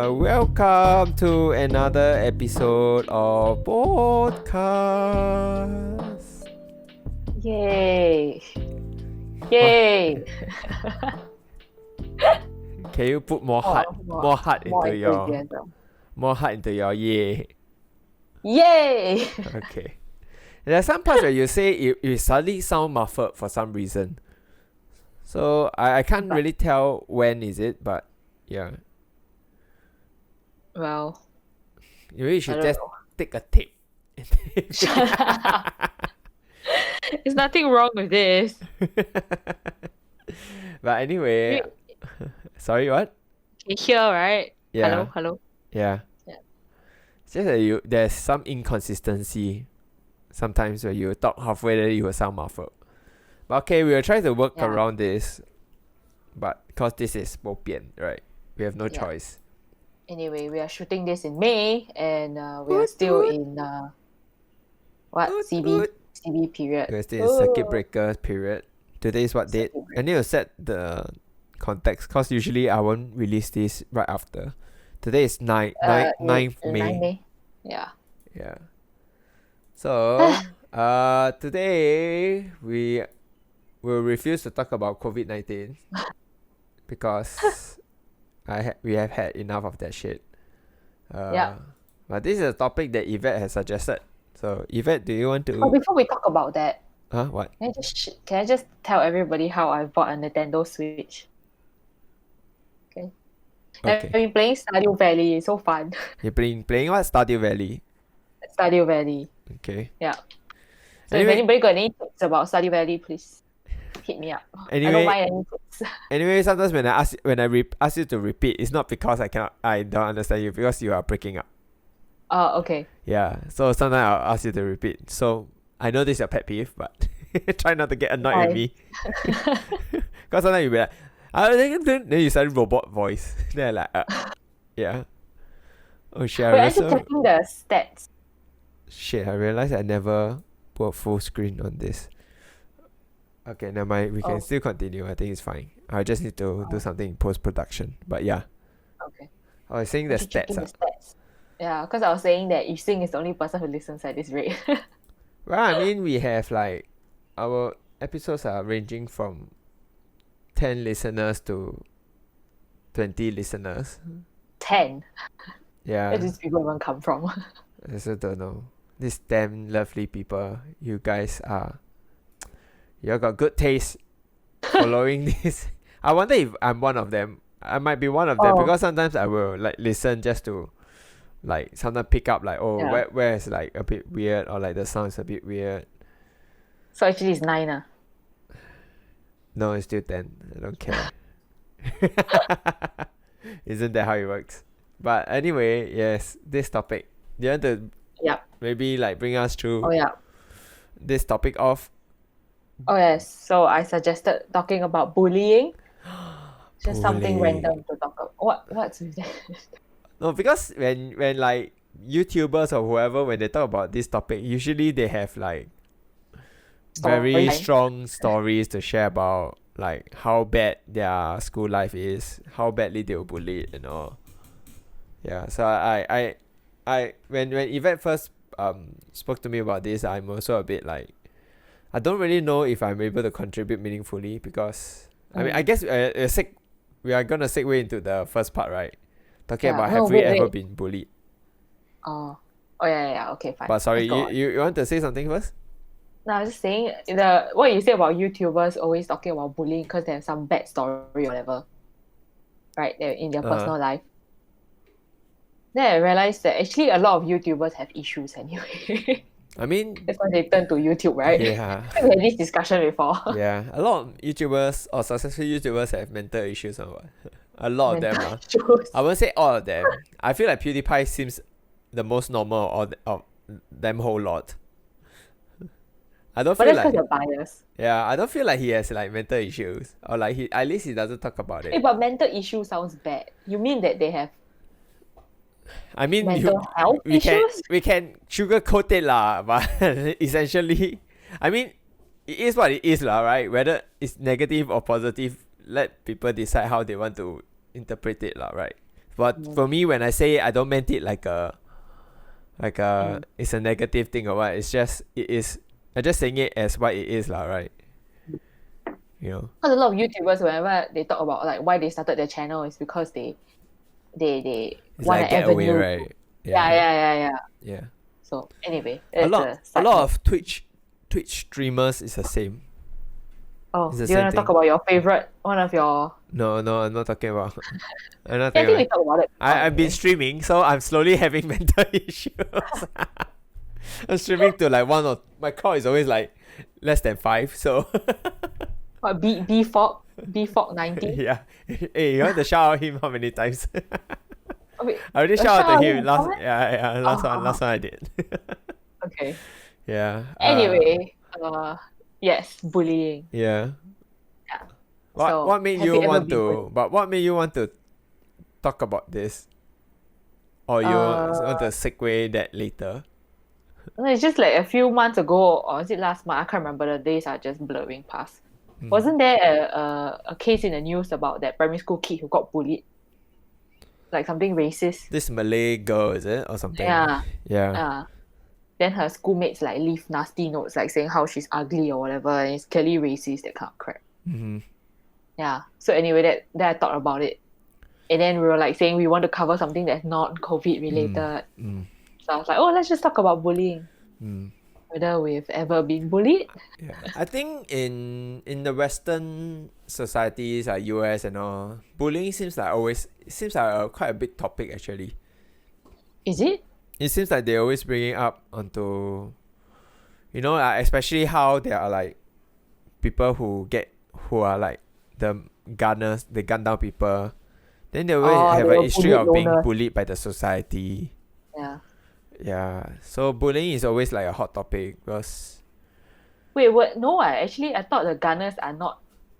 Welcome to another episode of podcast. Yay! Yay! Can you put more heart into your yay? Yay! Okay. There are some parts where you say it suddenly sound muffled for some reason. So I can't really tell when is it, but yeah. Well, You should just take a tape. there's nothing wrong with this. But anyway, sorry, what? You hear, right? Yeah. Hello. Yeah. It's just that there's some inconsistency sometimes where you talk halfway, then you will sound muffled. But okay, we will try to work around this. But because this is 不变, right? We have no choice. Anyway, we are shooting this in May, and we are still in CB period. We're still in circuit breaker period. Today is what date? I need to set the context because usually I won't release this right after. Today is 9th May. 9 May. Yeah. So today we will refuse to talk about COVID-19 because we have had enough of that shit. But this is a topic that Yvette has suggested. So Yvette, do you want to? Oh, before we talk about that, what? Can I just tell everybody how I bought a Nintendo Switch? Okay. I've been playing Stardew Valley. It's so fun. You've been playing what? Stardew Valley. Stardew Valley. Okay. Yeah. So if anybody got any tips about Stardew Valley, please hit me up. Anyway, I don't mind any tips. Anyway, sometimes when I ask you to repeat, it's not because I don't understand you, because you are breaking up. Oh, okay. Yeah. So sometimes I'll ask you to repeat. So I know this is your pet peeve, but try not to get annoyed with me. Because sometimes you'll be like, then you start robot voice. Then I'm like, yeah. Oh shit! Wait, I'm just checking the stats. Shit! I realized I never put full screen on this. Okay, never mind. We can still continue. I think it's fine. I just need to do something in post-production. But yeah. Okay. I was saying the stats. Yeah, because I was saying that Yu Xing is the only person who listens at this rate. Well, I mean, we have like, our episodes are ranging from 10 listeners to 20 listeners. 10? Yeah. Where do these people even come from? I also don't know. These damn lovely people. You guys are... You got good taste following this. I wonder if I'm one of them. I might be one of them because sometimes I will like listen just to like sometimes pick up like where is like a bit weird, or like the sound is a bit weird. So actually it's 9. No, it's still 10. I don't care. Isn't that how it works? But anyway, yes, this topic. Do you want to maybe like bring us through this topic of? Oh yes, so I suggested talking about bullying. Just something random to talk about. What's with that? No, because when like YouTubers or whoever, when they talk about this topic, usually they have like very strong stories to share about like how bad their school life is, how badly they were bullied and all. Yeah, so I when Yvette first spoke to me about this, I'm also a bit like, I don't really know if I'm able to contribute meaningfully because I mean I guess we are gonna segue into the first part, right? Talking about have we ever been bullied? Oh yeah. Okay, fine. But sorry, you want to say something first? No, I was just saying what you say about YouTubers always talking about bullying because they have some bad story or whatever, right? They're in their personal life. Then I realized that actually a lot of YouTubers have issues anyway. I mean, that's why they turn to YouTube, right? Yeah. We had this discussion before. Yeah, a lot of YouTubers or successful YouTubers have mental issues or what. A lot of them. I won't say all of them. I feel like PewDiePie seems the most normal of them whole lot. I don't feel but like. But that's because you're biased. Yeah, I don't feel like he has like mental issues, or like at least he doesn't talk about it. But mental issue sounds bad. You mean that they have? I mean, mental health issues? We can sugarcoat it lah, but essentially, I mean, it is what it is lah, right? Whether it's negative or positive, let people decide how they want to interpret it lah, right? But for me, when I say it, I don't meant it like it's a negative thing or what. It's just it is. I'm just saying it as what it is lah, right? You know. Because a lot of YouTubers, whenever they talk about like why they started their channel, is because they It's want like an get away, avenue. right? Yeah. Yeah. So anyway, A that's lot side of note. Twitch streamers is the same. Oh, it's do the you same want to talk thing. about your favorite? One of your. No, I'm not talking about. I'm not Yeah, I talking think we about. talked about it. I've been Anyway. streaming, so I'm slowly having mental issues. I'm streaming to like my crowd is always like less than 5, so What B Fog 90? yeah. Hey, you want to shout out him how many times? Oh, wait, I already shout shout out out to him him, last. what? Yeah, last one I did. Okay. Yeah. Anyway, yes, bullying. Yeah. Yeah. What So, what made have you you ever want been to? bullied? But what made you want to talk about this? Or you want to segue that later? No, it's just like a few months ago, or is it last month? I can't remember. The days are just blurring past. Wasn't there a case in the news about that primary school kid who got bullied? Like something racist. This Malay girl, is it? Or something? Yeah. Yeah. Then her schoolmates like leave nasty notes like saying how she's ugly or whatever, and it's clearly racist, that kind of crap. Mm-hmm. Yeah. So anyway, that I thought about it. And then we were like saying we want to cover something that's not COVID related. So I was like, oh, let's just talk about bullying. Whether we've ever been bullied. Yeah. I think in the Western societies like US and all, bullying seems like quite a big topic actually. Is it? It seems like they always bring it up onto, especially how there are like people who are like the gunners, they gun down people. Then they always have they a were history of bullied being loners. bullied by the society. Yeah. Yeah. So bullying is always like a hot topic because Wait, what? No, actually, I thought the gunners are not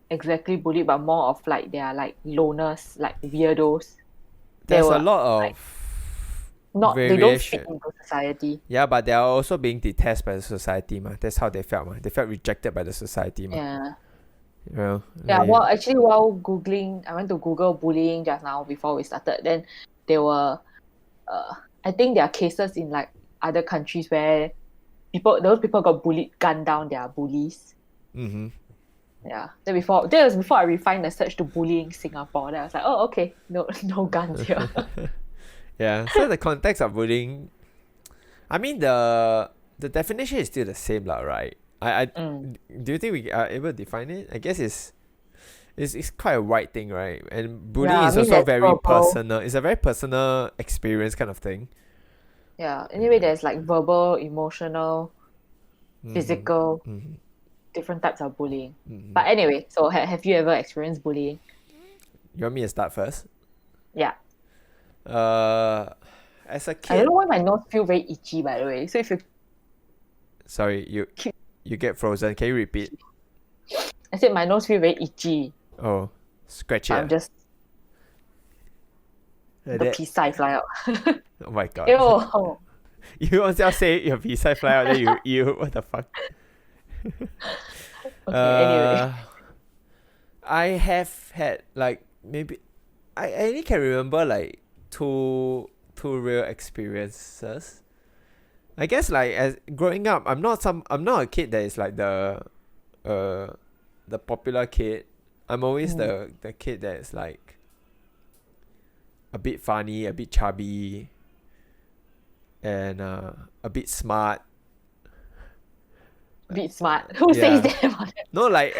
exactly bullied, but more of like they are like loners, like weirdos. there's were, a lot like, of they don't fit variation. into society. Yeah, but they are also being detested by the society, ma. That's how they felt, ma. They felt rejected by the society, ma. Yeah. You know, Yeah, like- well, actually, while Googling, I went to Google bullying just now before we started. Then there were, I think there are cases in like other countries where those people got bullied, gunned down their bullies. Mhm. Yeah. That was before I refined the search to bullying Singapore. Then I was like, oh, okay, no guns here. Yeah. So the context of bullying, I mean the definition is still the same, lah, right? Do you think we are able to define it? I guess it's quite a wide thing, right? And bullying Yeah, I is mean, also there's very verbal. personal. It's a very personal experience kind of thing. Yeah. Anyway, there's like verbal, emotional, physical, different types of bullying. But anyway, so have you ever experienced bullying? You want me to start first? Yeah. As a I kid, don't know why my nose feel very itchy, by the way. So if you, sorry, you get frozen. Can you repeat? I said my nose feel very itchy. Oh, scratch I'm it. just Like the that. pea side fly out. Oh my god. Ew. You also say your visa fly out, then you what the fuck? Okay, anyway. I have had like maybe I only can remember like two real experiences. I guess like as growing up, I'm not a kid that is like the popular kid. I'm always the kid that is like a bit funny, a bit chubby, and a bit smart. Bit smart. Who says Yeah. that about it? No, like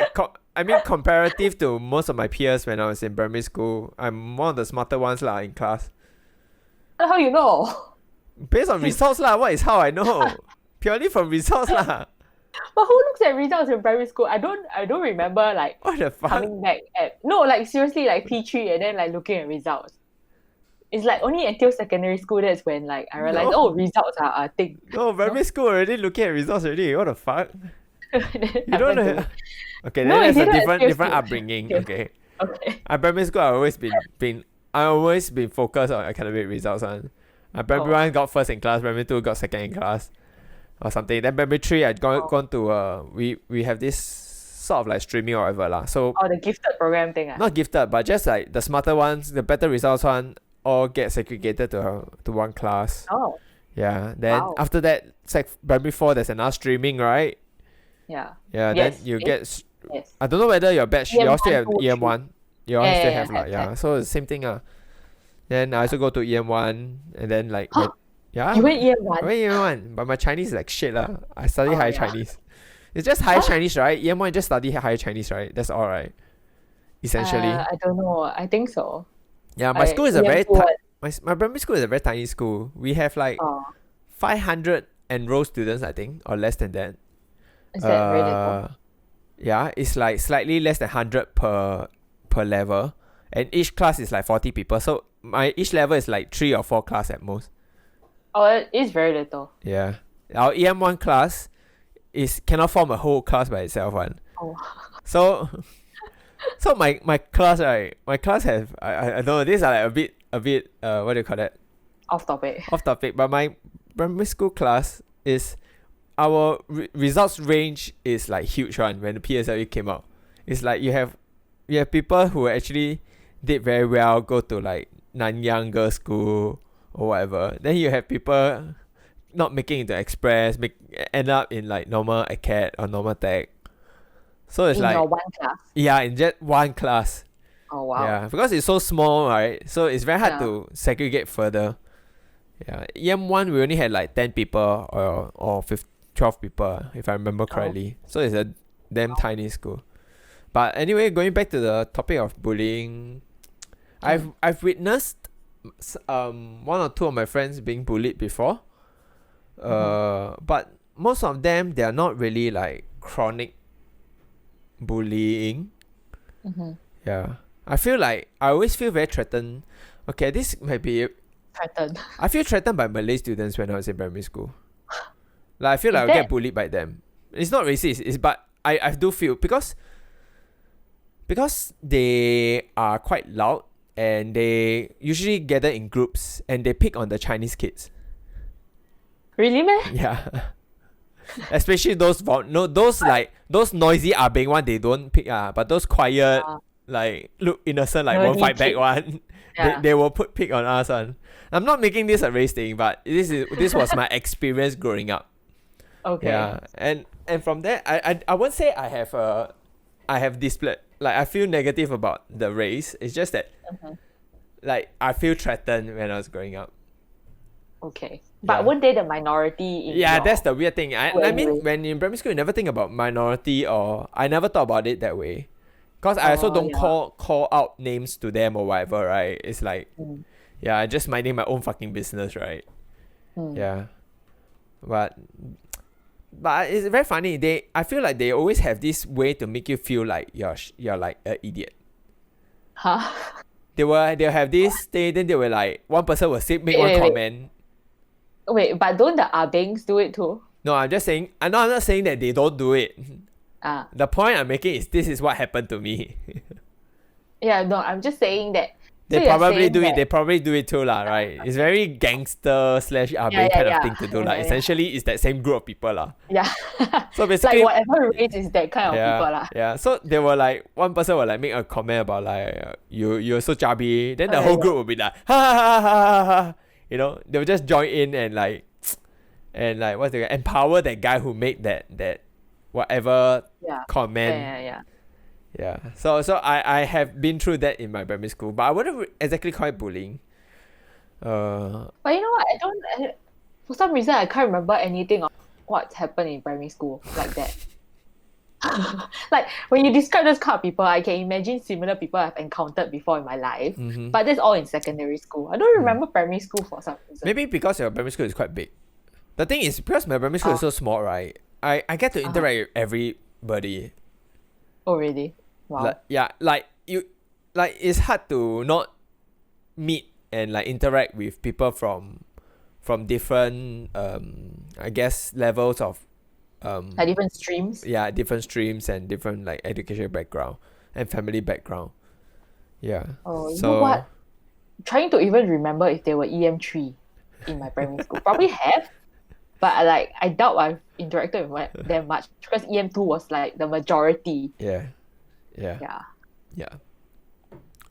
I mean, comparative to most of my peers when I was in primary school, I'm one of the smarter ones lah in class. How you know? Based on results lah, what is how I know? Purely from results lah. But who looks at results in primary school? I don't remember like What the fuck? coming back at like seriously like P3 and then like looking at results. It's like only until secondary school that's when like I realized No. results are a thing. No, primary school already looking at results already. What the fuck? Then You I don't went know. to- Okay, No, then I that's a didn't, different seriously. upbringing. Yeah. Okay. Okay. At primary school, I always been focused on academic results. Primary 1 got first in class, primary 2 got second in class, or something. Then primary 3 I gone to we have this sort of like streaming or whatever lah. So Oh, the gifted program thing. not gifted, but just like the smarter ones, the better results one, all get segregated to one class. Oh, Yeah. Then wow. after that, primary 4, there's another streaming, right? Yeah. Yeah. Yes, Then you yes. get. Yes. I don't know whether your batch you all still have EM1, 2, EM1. You all Yeah, still yeah, have like have. So it's the same thing Then I also go to EM1 and then like Huh? yeah. You went I EM1? went EM1, but my Chinese is like shit lah. I study Oh, higher yeah. Chinese. It's just higher Huh? Chinese, right? EM1 just study higher Chinese, right? That's all right. Essentially. I don't know. I think so. Yeah, my school is a very EM2 my primary school is a very tiny school. We have like Oh, 500 enrolled students, I think, or less than that. is that very little? Yeah, it's like slightly less than 100 per level, and each class is like 40 people. So each level is like 3 or 4 class at most. Oh, it is very little. Yeah, our EM1 class cannot form a whole class by itself one. Oh. So my class, right? My class have I don't know. These are like a bit what do you call that? Off topic. Off topic. But my primary school class is our results range is like huge one when the PSLE came out. It's like you have people who actually did very well, go to like Nanyang Girls' School or whatever. Then you have people not making it to Express, end up in like normal acad or normal tech. So it's In like your one class. yeah, in just one class. Oh, wow. Yeah, because it's so small, right? So it's very hard Yeah. to segregate further. Yeah, EM1 we only had like 10 people or 12 people if I remember correctly. So it's a damn tiny school. But anyway, going back to the topic of bullying, I've witnessed one or two of my friends being bullied before. But most of them, they are not really like chronic bullying. Mm-hmm. Yeah, I always feel very threatened. Okay, this might be. Threatened. I feel threatened by Malay students when I was in primary school. Like I feel like Is I'll get that- bullied by them. It's not racist. But I do feel because they are quite loud and they usually gather in groups and they pick on the Chinese kids. Really, man? Yeah. Especially those those noisy abeng one they don't pick but those quiet like look innocent like won't Nerdy fight back kid. one. Yeah. They will pick on us one. I'm not making this a race thing, but this was my experience growing up. Okay. Yeah. And from there I won't say I have displayed like I feel negative about the race. It's just that like I feel threatened when I was growing up. Okay. But Yeah. weren't they the minority in Yeah, your... that's the weird thing. I mean, anyway. when in primary school, you never think about minority, or I never thought about it that way, cause I also don't yeah. call out names to them or whatever, right? It's like, Mm. yeah, I just minding my own fucking business, right? Mm. Yeah, but it's very funny. I feel like they always have this way to make you feel like you're like an idiot. Huh? They'll have this thing, then they were like one person will make one Wait. comment. Wait, but don't the Abengs do it too? No, I'm not saying that they don't do it. Ah. The point I'm making is this is what happened to me. Yeah, no, I'm just saying that... They so you're probably saying do it. that- They probably do it too, lah. Right? It's very gangster / kind of thing to do, lah. Yeah. Essentially, it's that same group of people, lah. Yeah. So Like basically, whatever race is that kind of people lah. yeah. So they were like, one person will like make a comment about like you're so chubby. Then the Okay, whole yeah. group will be like ha ha ha ha ha. You know, they will just join in and like empower that guy who made that whatever Yeah. comment. Yeah. Yeah. So I have been through that in my primary school, but I wouldn't exactly call it bullying. But you know what? For some reason, I can't remember anything of what happened in primary school like that. Like when you describe those kind of people, I can imagine similar people I've encountered before in my life. Mhm. But that's all in secondary school. I don't remember primary school for some reason. Maybe because your primary school is quite big. The thing is, because my primary school is so small, right? I get to interact with everybody. Oh really? Wow. It's hard to not meet and like interact with people from different I guess levels of Like different streams. different streams and different like educational background and family background. Yeah. Oh, you So know what? Trying to even remember if they were EM3 in my primary school. Probably have. But I doubt I've interacted with them much because EM2 was like the majority. Yeah. Yeah. Yeah. Yeah.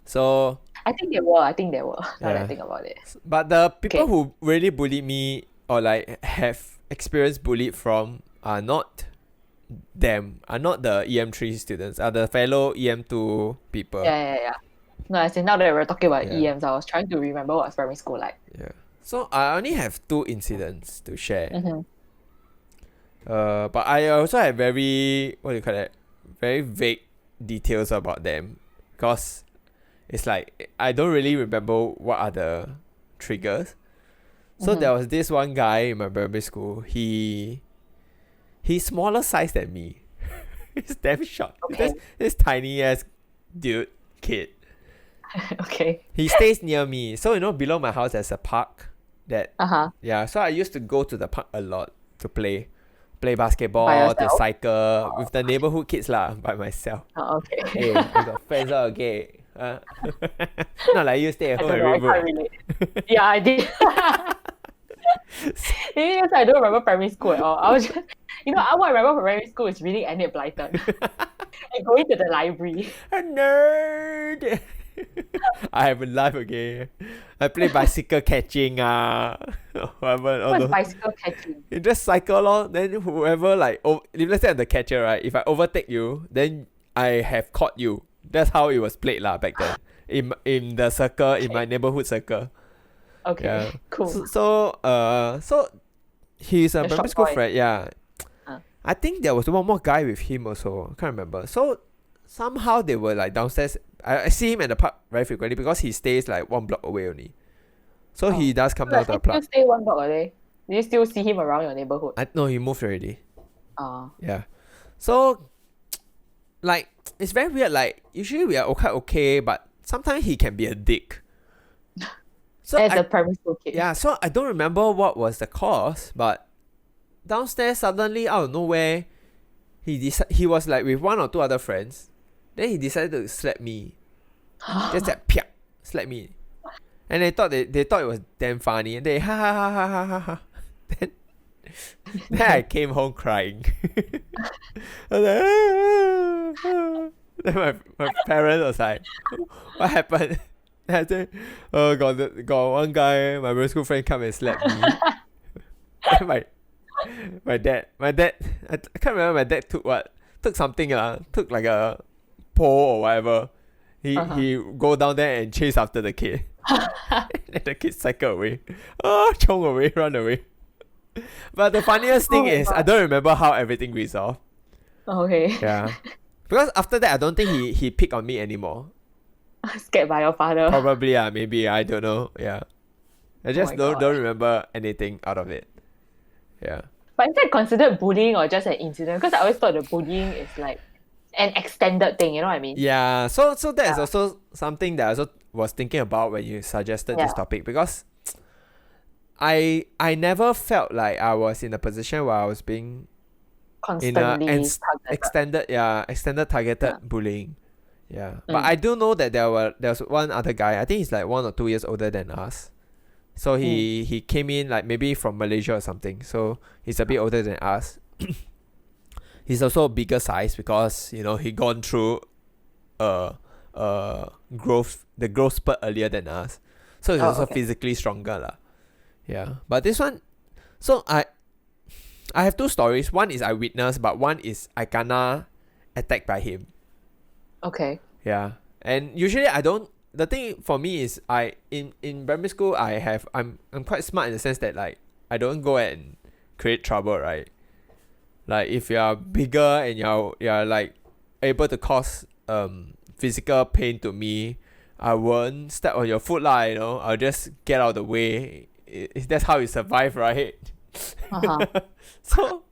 So I think they were. Now that I yeah. think about it. But the people Okay. who really bullied me or like have experienced bullied from are not them, are not the EM3 students, are the fellow EM2 people. Yeah. No, as in now that we're talking about Yeah. EMs, I was trying to remember what was primary school like. Yeah. So I only have two incidents to share. Mm-hmm. But I also have very, what do you call that? Very vague details about them. Because it's like, I don't really remember what are the triggers. So there was this one guy in my primary school. He's smaller size than me. He's damn short. Okay. This tiny ass kid. Okay. He stays near me. So, below my house there's a park that, yeah, so I used to go to the park a lot to play basketball, to cycle with the neighborhood kids lah, by myself. Oh, okay. Hey, I got friends all okay. Not like you stay at home and read I can't relate. Yeah, I did. Maybe because I don't remember primary school at all. I was just, what I remember from primary school is reading Annette Blyton and going to the library. A nerd. I have a life, okay. I play bicycle catching, whatever. What's bicycle catching? You just cycle lor, then whoever if let's say I'm the catcher, right? If I overtake you, then I have caught you. That's how it was played lah back then. In the circle, in my neighborhood circle. Okay, Yeah. cool. So he's a The primary short school boy. friend, yeah. I think there was one more guy with him also. I can't remember. So somehow they were like downstairs. I see him at the park very frequently because he stays like 1 block away only. So he does come down to the Still park. stay 1 block away. Do you still see him around your neighborhood? No, he moved already. Oh. Yeah. So like it's very weird. Like usually we are okay, but sometimes he can be a dick. So As a primary school kid. yeah, so I don't remember what was the cause, but downstairs suddenly out of nowhere, he was like with 1 or 2 other friends. Then he decided to slap me. Just like pia, slap me. And they thought it was damn funny, and they ha ha ha ha ha ha ha. Then I came home crying. I was like, ah. Then my parents was like, what happened? Then I said, oh, got one guy, my primary school friend, come and slap me. Then my dad, I can't remember, my dad took something, took like a pole or whatever. He go down there and chase after the kid. And the kid cycle away. Oh, chong away, run away. But the funniest thing is, I don't remember how everything resolved. Okay. Yeah. Because after that, I don't think he picked on me anymore. Scared by your father. Probably, maybe, I don't know. Yeah. I just don't remember anything out of it. Yeah. But is that considered bullying or just an incident? Because I always thought the bullying is like an extended thing, you know what I mean? Yeah, so that is also something that I also was thinking about when you suggested this topic, because I never felt like I was in a position where I was being Constantly extended targeted bullying. Yeah. But I do know that there was one other guy, I think he's like 1 or 2 years older than us. So he came in like maybe from Malaysia or something. So he's a bit older than us. He's also bigger size because he gone through the growth spurt earlier than us. So he's also physically stronger lah. Yeah. But this one, so I have 2 stories. One is I witnessed, but one is I kena attacked by him. Okay. Yeah. And usually I don't. The thing for me is in primary school I'm quite smart in the sense that like I don't go and create trouble, right? Like if you are bigger and you're like able to cause physical pain to me, I won't step on your foot lah, I'll just get out of the way. That's how you survive, right? So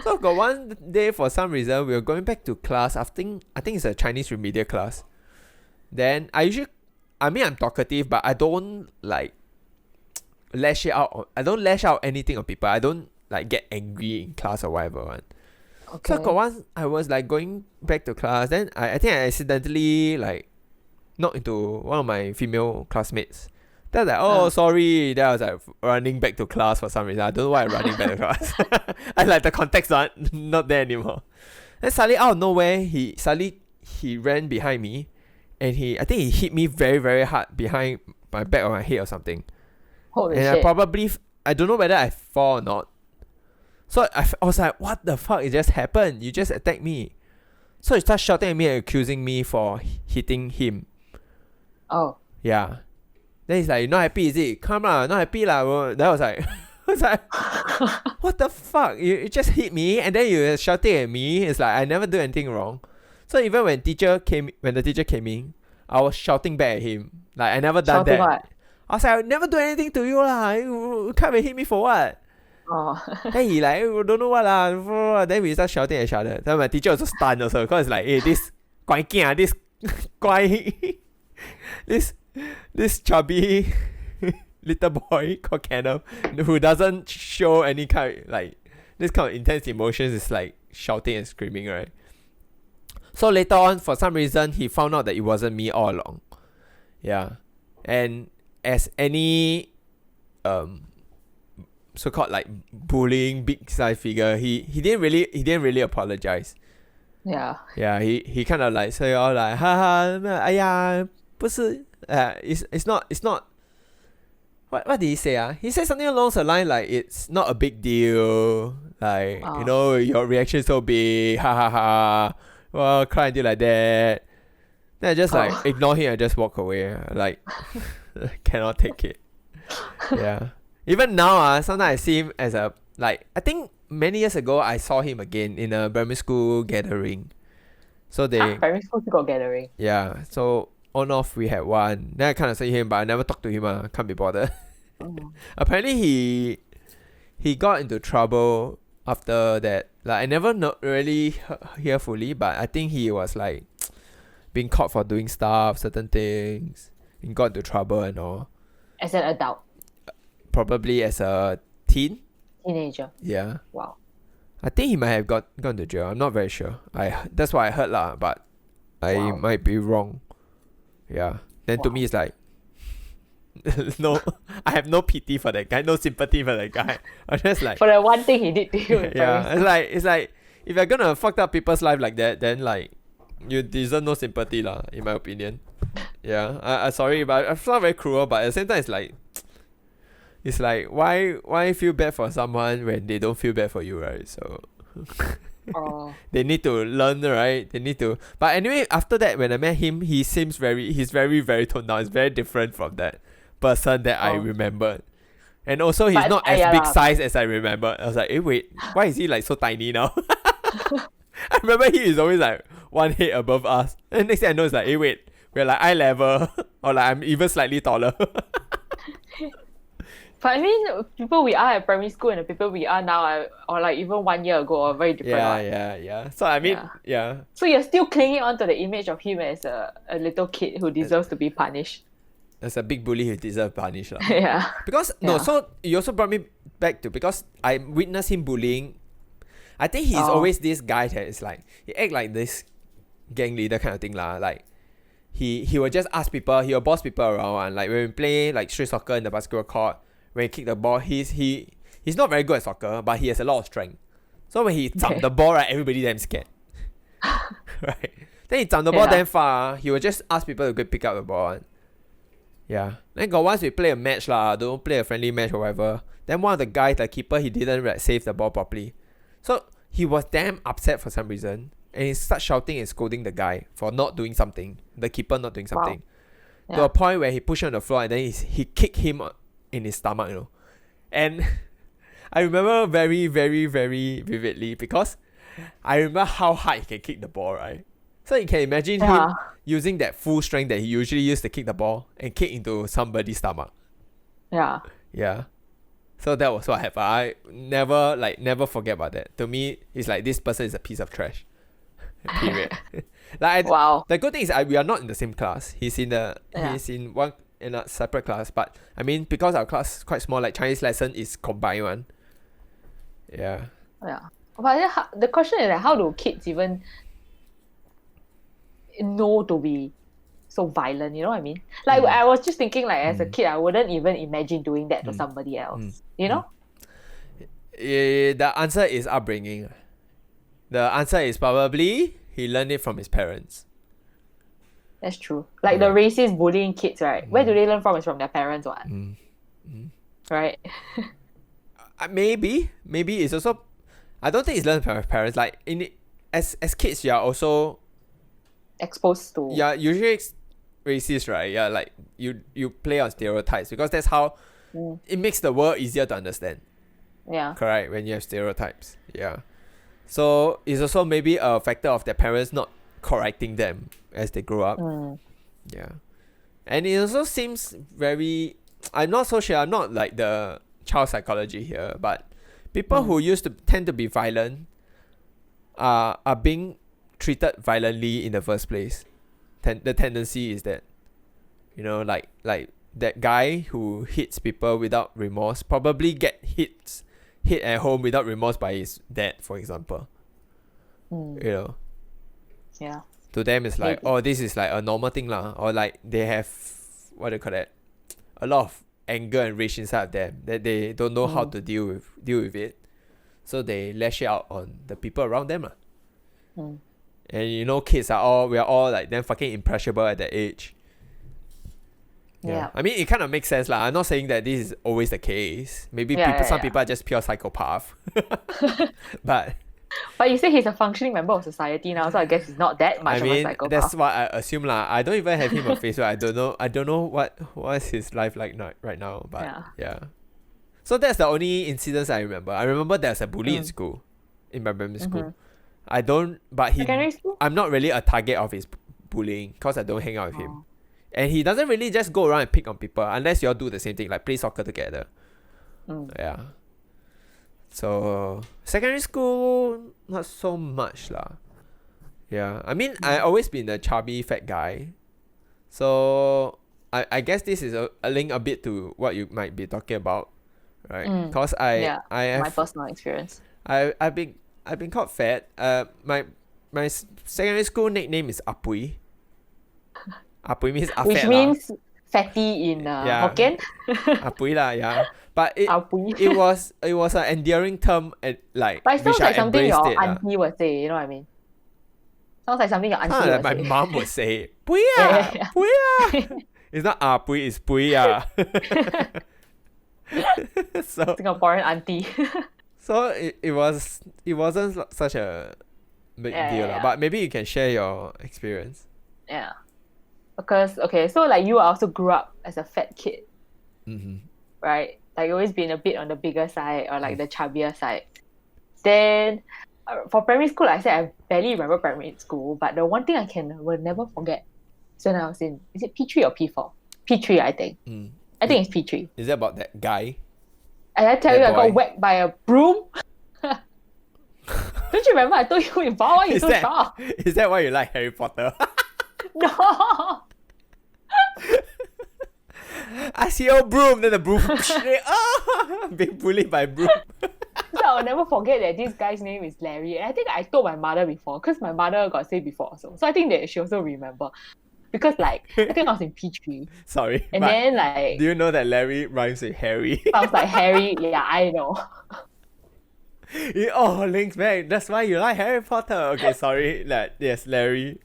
got one day for some reason we were going back to class. I think it's a Chinese remedial class. Then I'm talkative, but I don't like lash it out. I don't lash out anything on people. I don't like get angry in class or whatever one. Okay. So got once I was like going back to class, then I think I accidentally like knocked into one of my female classmates' Then I was like, oh, sorry. Then I was like running back to class for some reason. I don't know why I'm running back to class. I like the context not there anymore. Then suddenly out of nowhere, he ran behind me, and I think he hit me very very hard behind my back or my head or something. Holy and shit. I don't know whether I fall or not. So I was like, what the fuck? It just happened. You just attacked me. So he started shouting at me and accusing me for hitting him. Oh. Yeah. Then he's like, you not happy, is it? Come lah, not happy lah. Bro. Then I was like, what the fuck? You just hit me and then you shouting at me. It's like I never do anything wrong. So even when the teacher came in, I was shouting back at him. Like I never done Shouting that. what? I was like, I never do anything to you lah. You come and hit me for what? Oh. Then he like, don't know what lah. Then we start shouting at each other. Then my teacher also stunned also, because like, hey, this guai kia, this guai, this chubby little boy called Kenneth, who doesn't show any kind like this kind of intense emotions, is like shouting and screaming, right? So later on, for some reason, he found out that it wasn't me all along. Yeah, and as any so-called like bullying big size figure, he didn't really apologize. Yeah. Yeah, he kind of like say all like, haha, 哎呀，不是, it's not. What did he say? He said something along the line like, it's not a big deal. Like, you know, your reaction is so big. Ha ha ha. Well, cry until like that. Then I just like ignore him and just walk away. Like, cannot take it. Yeah. Even now, sometimes I see him as a, like, I think many years ago, I saw him again in a primary school gathering. So primary school got gathering? Yeah. So on off we had one. Then I kind of see him, but I never talked to him. Can't be bothered. Apparently he got into trouble after that. Like I never really hear fully, but I think he was like being caught for doing certain things, and got into trouble and all. As an adult? Probably as a teenager. Yeah. Wow. I think he might have gone to jail. I'm not very sure. That's what I heard lah, but I might be wrong. Yeah. Then to me it's like, no, I have no pity for that guy, no sympathy for that guy. I'm just like, for the one thing he did to you. Yeah, it's like if you're gonna fuck up people's life like that, then like you deserve no sympathy lah, in my opinion. Yeah. I sorry, but I feel very cruel. But at the same time, it's like why feel bad for someone when they don't feel bad for you, right? So they need to learn, right? They need to. But anyway, after that, when I met him, he's very very toned down. It's very different from that person that I remembered. And also, he's not as big size as I remember. I was like, wait, why is he like so tiny now? I remember he is always like one head above us. And next thing I know, it's like, wait, we're like eye level, or like I'm even slightly taller. But I mean, people we are at primary school and the people we are now, or like even 1 year ago, are very different. Yeah. So I mean, yeah. So you're still clinging on to the image of him as a little kid who deserves to be punished. As a big bully who deserves punished. Yeah. Because, so you also brought me back to, because I witnessed him bullying. I think he's always this guy that is like, he act like this gang leader kind of thing lah. Like, he will just ask people, he will boss people around. And like when we play like street soccer in the basketball court, when he kick the ball, he's not very good at soccer, but he has a lot of strength. So when he jump the ball, right, everybody damn scared. Right? Then he jump the ball damn far, he will just ask people to go pick up the ball. Yeah. Then got once we play a match lah, don't play a friendly match or whatever. Then one of the guys, the keeper, he didn't save the ball properly. So he was damn upset for some reason. And he started shouting and scolding the guy for not doing something. The keeper not doing something. Wow. To a point where he pushed him on the floor and then he kicked him in his stomach, you know. And I remember very, very, very vividly because I remember how hard he can kick the ball, right? So you can imagine him using that full strength that he usually used to kick the ball and kick into somebody's stomach. Yeah. Yeah. So that was what happened. I never forget about that. To me, it's like this person is a piece of trash. Period. The good thing is we are not in the same class. He's in a separate class. But I mean, because our class is quite small, like Chinese lesson is combined one. Yeah. Yeah. But the question is like, how do kids even know to be so violent, you know what I mean? Like I was just thinking like as a kid I wouldn't even imagine doing that to somebody else. You know? The answer is upbringing. The answer is probably he learned it from his parents. That's true. Like the racist bullying kids, right? Where do they learn from? It's from their parents, what? Right? Maybe it's also. I don't think it's learned from your parents. Like as kids, you are also exposed to. Yeah, usually racist, right? Yeah, like you play on stereotypes because that's how it makes the world easier to understand. Yeah. Correct, when you have stereotypes. Yeah. So it's also maybe a factor of their parents not correcting them as they grow up. Yeah. And it also seems very. I'm not so sure. I'm not like the child psychology here, but people who used to tend to be violent are being treated violently in the first place. The tendency is that, you know, like that guy who hits people without remorse probably get hit at home without remorse by his dad, for example. You know. Yeah. To them it's like, oh, this is like a normal thing lah, or like they have what do you call that? A lot of anger and rage inside of them that they don't know how to deal with it. So they lash it out on the people around them lah. And you know, we are all like damn fucking impressionable at that age. Yeah. I mean, it kind of makes sense lah. I'm not saying that this is always the case. Maybe some people are just pure psychopath. But you say he's a functioning member of society now, so I guess he's not that much of a psychopath. That's what I assume lah. I don't even have him on Facebook. I don't know what's his life like right now. But yeah. So that's the only incidents I remember. I remember there's a bully in school, in my primary school. I don't, but secondary school? I'm not really a target of his bullying because I don't hang out with him. And he doesn't really just go around and pick on people unless you all do the same thing, like play soccer together. Yeah. So secondary school, not so much lah. Yeah. I mean, I always been a chubby fat guy. So I guess this is a link a bit to what you might be talking about, right? Because I have my personal experience. I've been called fat. My secondary school nickname is Apui. Apui means afet, which means fatty in Hokkien. Apui lah, yeah. But it was an endearing term, like, but it sounds like something your auntie auntie would say. You know what I mean? Sounds like something your auntie would say. My mom would say, "Puya, puya." It's not Apui, it's puya. So Singaporean auntie. So it wasn't such a big deal lah. But maybe you can share your experience. Yeah. Because so like you also grew up as a fat kid, right? Like you always been a bit on the bigger side or like the chubbier side. Then for primary school, like I said I barely remember primary school, but the one thing will never forget is when I was in, is it P3 or P4? P3, I think. I think it's P3. Is it about that guy? And I tell you, I got whacked by a broom. Don't you remember I told you before? Why are you so shocked? Is that why you like Harry Potter? No. I see your broom, then the broom being bullied by broom. So I'll never forget that this guy's name is Larry. And I think I told my mother before, because my mother got say before also. So I think that she also remember. Because like, I think I was in P3. Sorry. And then like... Do you know that Larry rhymes with Harry? Sounds like Harry. Yeah, I know. It all links back. That's why you like Harry Potter. Okay, sorry. Yes, Larry.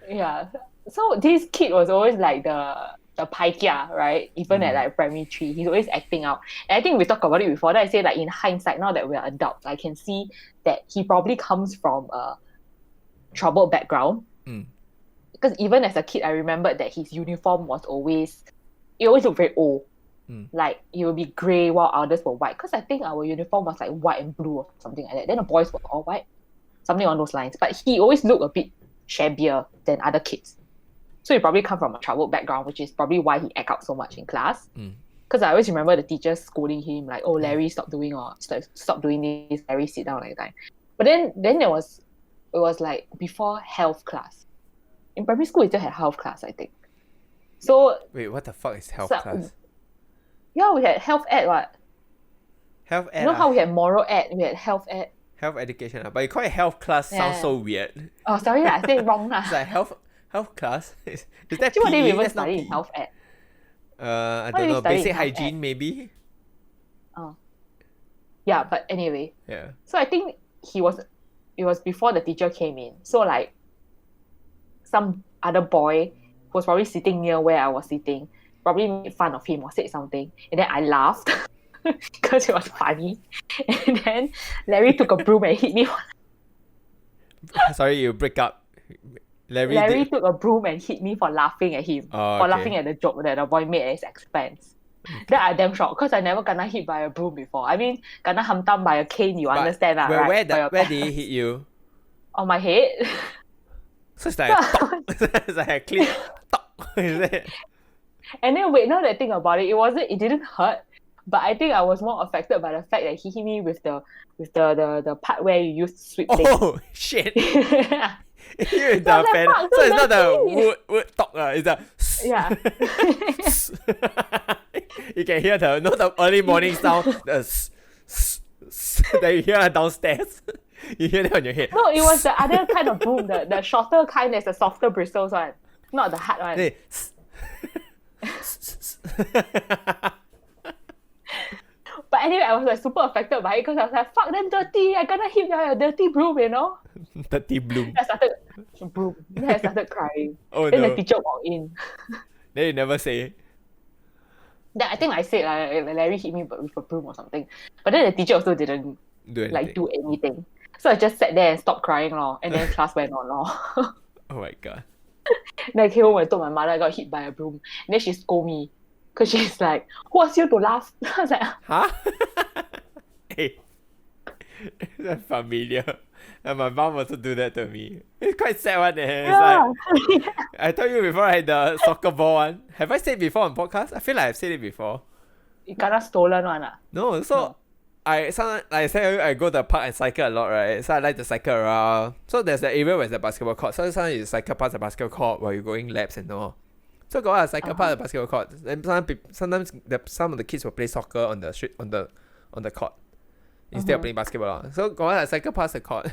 Yeah. So this kid was always like the paikia, right? Even at like primary 3, he's always acting out. And I think we talked about it before. That I say like in hindsight, now that we're adults, I can see that he probably comes from a troubled background. Because even as a kid, I remembered that his uniform was always looked very old. Like it would be grey while others were white. Because I think our uniform was like white and blue or something like that. Then the boys were all white, something on those lines. But he always looked a bit shabbier than other kids. So he probably come from a troubled background, which is probably why he act out so much in class. Because I always remember the teachers scolding him like, "Oh, Larry, stop doing this. Larry, sit down like that." But then it was like before health class. In primary school, we still had health class, I think. So wait, what the fuck is health class? Yeah, we had health ed. What? Health ed. You know how we had moral ed, we had health ed. Health education, but you call it health class sounds so weird. Oh, sorry, I said wrong. It's like Health class? Is that Actually, what did we PE? even That's not study in PE. health ed? I What don't did we know. study in Basic health hygiene ed? maybe. Oh. Yeah, but anyway. Yeah. So I think it was before the teacher came in. So like some other boy who was probably sitting near where I was sitting probably made fun of him or said something. And then I laughed because it was funny. And then Larry took a broom and hit me. Sorry, you break up. Larry took a broom and hit me for laughing at him. Oh, for okay. laughing at the joke that the boy made at his expense. Then I damn shocked because I never kena hit by a broom before. I mean, kena hantam by a cane, you understand, right? Where did he hit you? On my head. So it's like a talk. It's like a clean talk. Is it? And then wait, now that I think about it, it didn't hurt. But I think I was more affected by the fact that he hit me with the part where you use to sweep things. Oh shit! You with So I the was like, pen. "Fuck, So so it's not the dirty." wood talk. It's the Yeah. You can hear the early morning sound. That you hear downstairs. You hear that on your head. No, it was the other kind of broom, the shorter kind that's the softer bristles one. Not the hard one. Hey. But anyway, I was like super affected by it because I was like, fuck, then dirty. I gonna hit by a dirty broom, you know? Dirty bloom. Then I started crying. Oh Then no. the teacher walked in. Then you never say. Then I think I said like Larry hit me with a broom or something. But then the teacher also didn't Do anything. do anything. So I just sat there and stopped crying lor. And then class went on lor. Oh my god. Then I came home and told my mother I got hit by a broom. And then she scolded me. Because she's like, who asked you to laugh? I was like, Huh? Hey. That's familiar. And my mom also do that to me. It's quite sad one. It's yeah. like, I told you before I had the soccer ball one. Have I said it before on podcast? I feel like I've said it before. You kinda stolen one. No, so No. I said I go to the park and cycle a lot, right? So I like to cycle around. So there's the area where there's the basketball court. So sometimes you cycle past the basketball court while you're going laps and all. So go out and cycle past the basketball court. And sometimes some of the kids will play soccer on the street on the court instead of playing basketball. So go out and cycle past the court.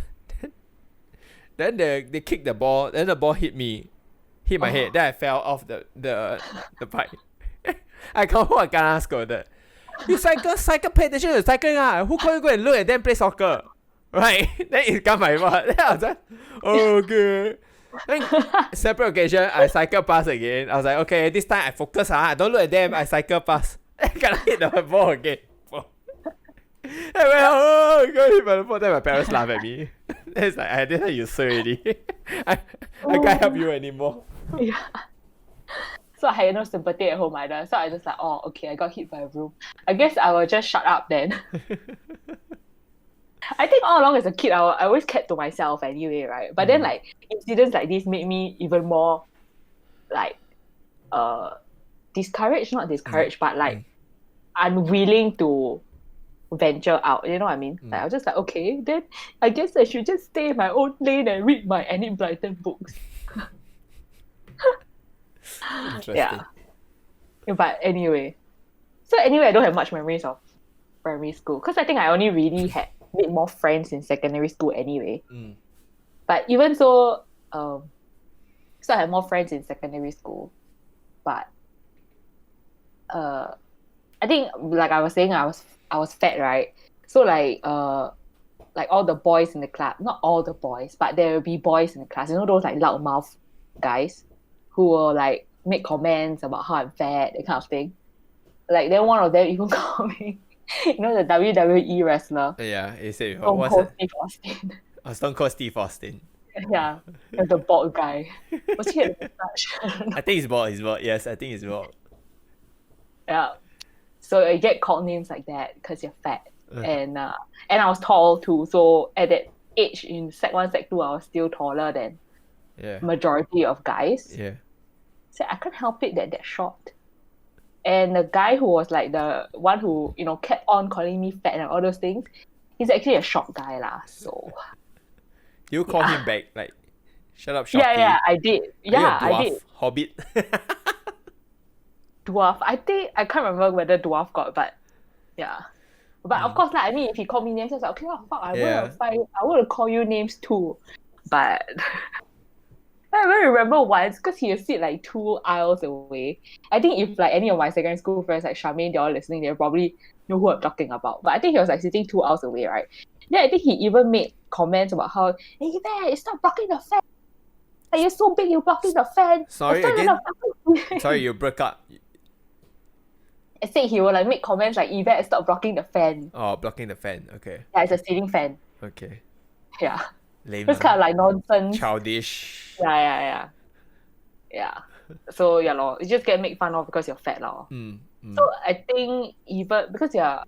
Then they kicked the ball. Then the ball hit my head. Then I fell off the bike. I come home, I kena scolded. You cycle, pay attention to cycling. Who call you go and look at them play soccer? Right? Then it got my word. Then I was like, oh, okay. Then separate occasion, I cycle past again. I was like, okay, this time I focus. I don't look at them. I cycle past. I gotta hit the ball again. I went, oh, I got hit by the ball. Then my parents laugh at me. It's like, I didn't you say already. I can't help you anymore. Yeah. So I had no sympathy at home either. So I just like, oh, okay, I got hit by a broom. I guess I will just shut up then. I think all along as a kid, I always kept to myself anyway, right? But then like incidents like this made me even more like discouraged, not discouraged, but like unwilling to venture out. You know what I mean? Like I was just like, okay, then I guess I should just stay in my own lane and read my Enid Blyton books. Interesting. Yeah. But anyway. So anyway, I don't have much memories of primary school. Because I think I only really had made more friends in secondary school anyway. But even so, so I had more friends in secondary school. But I think like I was saying, I was fat, right? So like all the boys in the class, not all the boys, but there will be boys in the class, you know, those like loudmouth guys who will like make comments about how I'm fat, that kind of thing. Like then one of them even called me, you know, the WWE wrestler. Yeah, you said Stone what's Cold it? Steve Austin. Oh, Stone Cold Steve Austin. Yeah, the bald guy. Was he at the mustache? I think he's bald. Yes, I think he's bald. Yeah. So you get called names like that because you're fat. And I was tall too. So at that age in Sec 1, Sec 2, I was still taller than majority of guys. Yeah. So I can't help it that they're short. And the guy who was like the one who, you know, kept on calling me fat and all those things, he's actually a short guy lah. So You call him back, like, shut up, shorty. yeah, I did. Yeah, Are you a dwarf? I did. Hobbit. Dwarf. I think I can't remember whether dwarf got, but yeah. But of course, like, I mean, if he called me names, I was like, okay, fuck, I want to call you names too. But I remember once because he would sit like 2 aisles away. I think if like any of my secondary school friends like Charmaine, they're all listening, they probably know who I'm talking about. But I think he was like sitting 2 aisles away, right? Then I think he even made comments about how, hey man, stop blocking the fan. Like, you're so big, you're blocking the fan. Sorry the fan again? fucking... Sorry, you broke up. I said he will like make comments like, Yvette, stop blocking the fan. Oh, blocking the fan. Okay. Yeah, it's a ceiling fan. Okay. Yeah. Lame. It's kind of like nonsense. Childish. Yeah. So yeah, lor, you just get make fun of because you're fat, lor. So I think even because I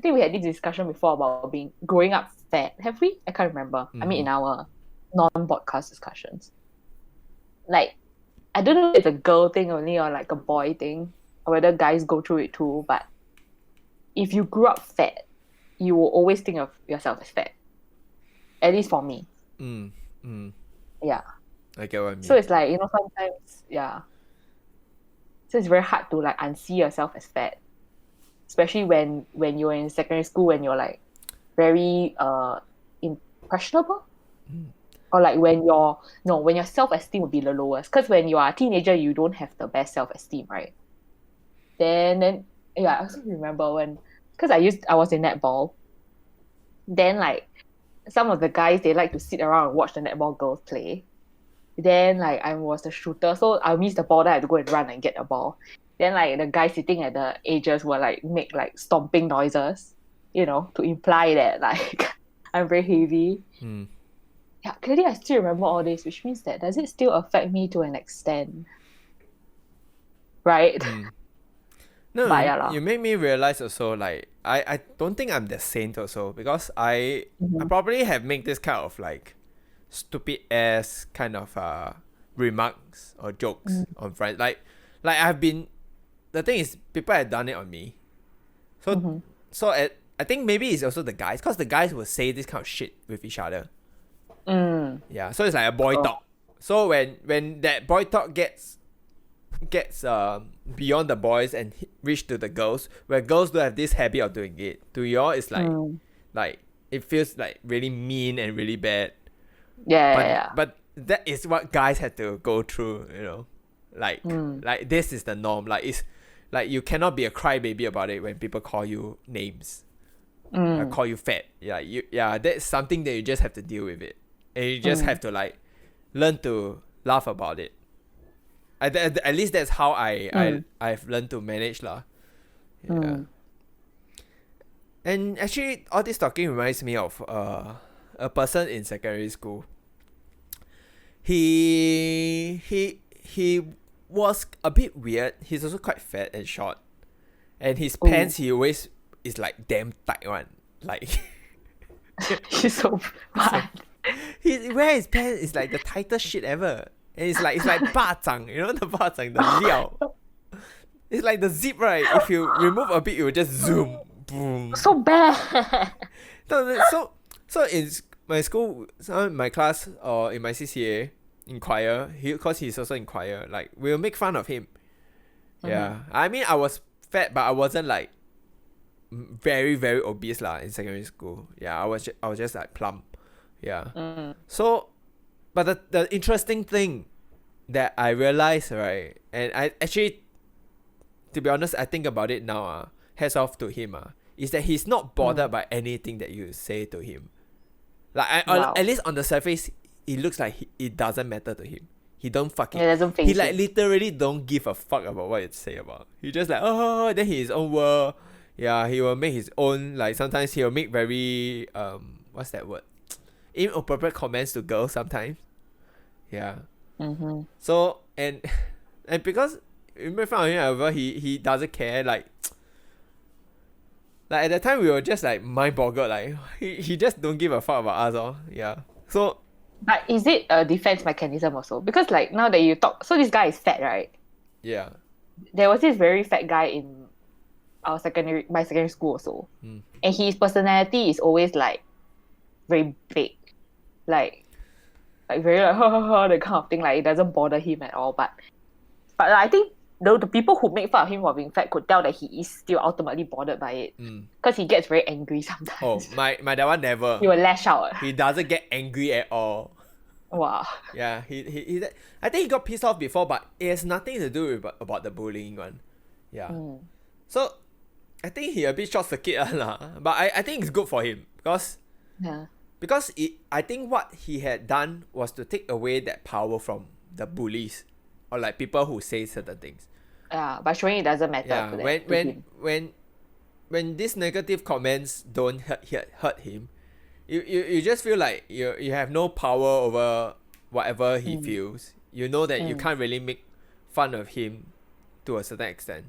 think we had this discussion before about growing up fat. Have we? I can't remember. I mean, in our non-podcast discussions, like I don't know if it's a girl thing only or like a boy thing, or whether guys go through it too. But if you grew up fat, you will always think of yourself as fat. At least for me. Yeah. I get what I mean. So it's like, sometimes, yeah. So it's very hard to like unsee yourself as fat, especially when you're in secondary school, when you're like very impressionable, or like when your self-esteem would be the lowest. Because when you are a teenager, you don't have the best self-esteem, right? Then yeah, I also remember when, because I was in netball. Then like some of the guys, they like to sit around and watch the netball girls play. Then like I was the shooter, so I'll miss the ball, then I have to go and run and get the ball. Then like the guys sitting at the edges will like make like stomping noises, to imply that like I'm very heavy. Yeah, clearly I still remember all this, which means that does it still affect me to an extent? Right? No, But yeah, you make me realize also, like, I don't think I'm the saint also, because I probably have made this kind of like stupid ass kind of remarks or jokes on friends. Like I've been, the thing is, people have done it on me. So I think maybe it's also the guys, because the guys will say this kind of shit with each other. Yeah, so it's like a boy talk. So when that boy talk gets beyond the boys and reach to the girls, where girls do have this habit of doing it, to y'all it's like it feels like really mean and really bad. But that is what guys had to go through, like this is the norm. Like it's like you cannot be a crybaby about it when people call you names, call you fat. That's something that you just have to deal with it, and you just have to like learn to laugh about it. At least that's how I've learned to manage lah. Yeah. And actually, all this talking reminds me of a person in secondary school. He was a bit weird. He's also quite fat and short, and his pants he always is like damn tight one. Like he's so bad. He wear his pants is like the tightest shit ever. And it's like 巴掌, the 巴掌, the liao. It's like the zip, right? If you remove a bit, it will just zoom, boom. So bad. So in my school, in my class or in my CCA, in choir, because he's also in choir, like we'll make fun of him. Yeah, I mean I was fat, but I wasn't like very very obese lah in secondary school. Yeah, I was just like plump. Yeah. So. But the interesting thing that I realized, right, and I actually, to be honest, I think about it now, hats off to him, is that he's not bothered by anything that you say to him. Like, at least on the surface, it looks like it doesn't matter to him. He don't fucking... It doesn't face he like literally don't give a fuck about what you say about. He just like, then he his own world. Yeah, he will make his own, like sometimes he will make very, what's that word? Inappropriate comments to girls sometimes. Yeah. So and because we made fun of him, however, he doesn't care. Like at that time we were just like mind boggled. Like he just don't give a fuck about us. Yeah. So. But is it a defense mechanism also? Because like now that you talk, so this guy is fat, right? Yeah. There was this very fat guy in my secondary school also, and his personality is always like very big, like very like that kind of thing. Like it doesn't bother him at all. But I think the people who make fun of him for being fat could tell that he is still ultimately bothered by it, because he gets very angry sometimes. Oh, my that one never. He will lash out. He doesn't get angry at all. Wow. Yeah, I think he got pissed off before, but it has nothing to do with about the bullying one. Yeah. So I think he a bit short circuit lah. But I think it's good for him Yeah. because I think what he had done was to take away that power from the bullies or like people who say certain things. Yeah, by showing it doesn't matter Yeah, to that, to him. when these negative comments don't hurt him, you just feel like you have no power over whatever he feels. You know that you can't really make fun of him to a certain extent.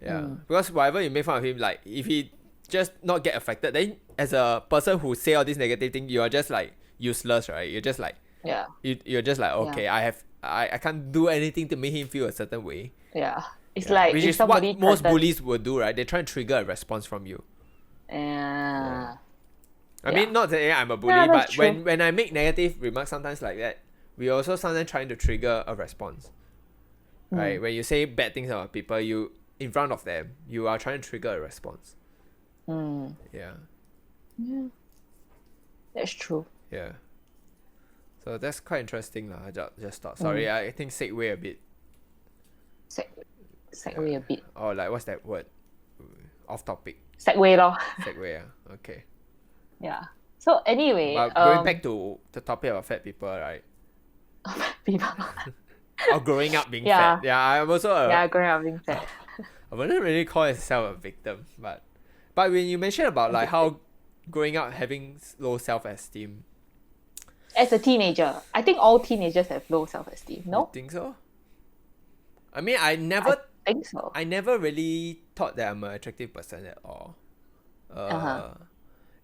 Yeah, because whatever you make fun of him, like if he just not get affected, then as a person who say all these negative things, you are just like useless, right? You're just like Yeah. you're just like okay, I can't do anything to make him feel a certain way. Yeah. It's Yeah, like which if is what somebody most threatens- bullies will do, right? They try and trigger a response from you. Yeah. I mean, not saying I'm a bully, Yeah, but that's true. when I make negative remarks sometimes like that, we also sometimes trying to trigger a response. Right? When you say bad things about people, you in front of them, you are trying to trigger a response. Yeah. Yeah. That's true. Yeah. So that's quite interesting lah. I just thought. Sorry, I think segue a bit. Segue a bit. Or like what's that word? Off topic. Segue lor. Segue. Okay. Yeah. So anyway, But going back to the topic of fat people, right? people. Or growing up being Yeah. fat. Yeah, I'm also Yeah, growing up being fat. I wouldn't really call myself a victim, but when you mention about like how growing up having low self-esteem, As a teenager, I think all teenagers have low self-esteem. you No, think so? I mean, I think so. never really thought that I'm an attractive person at all.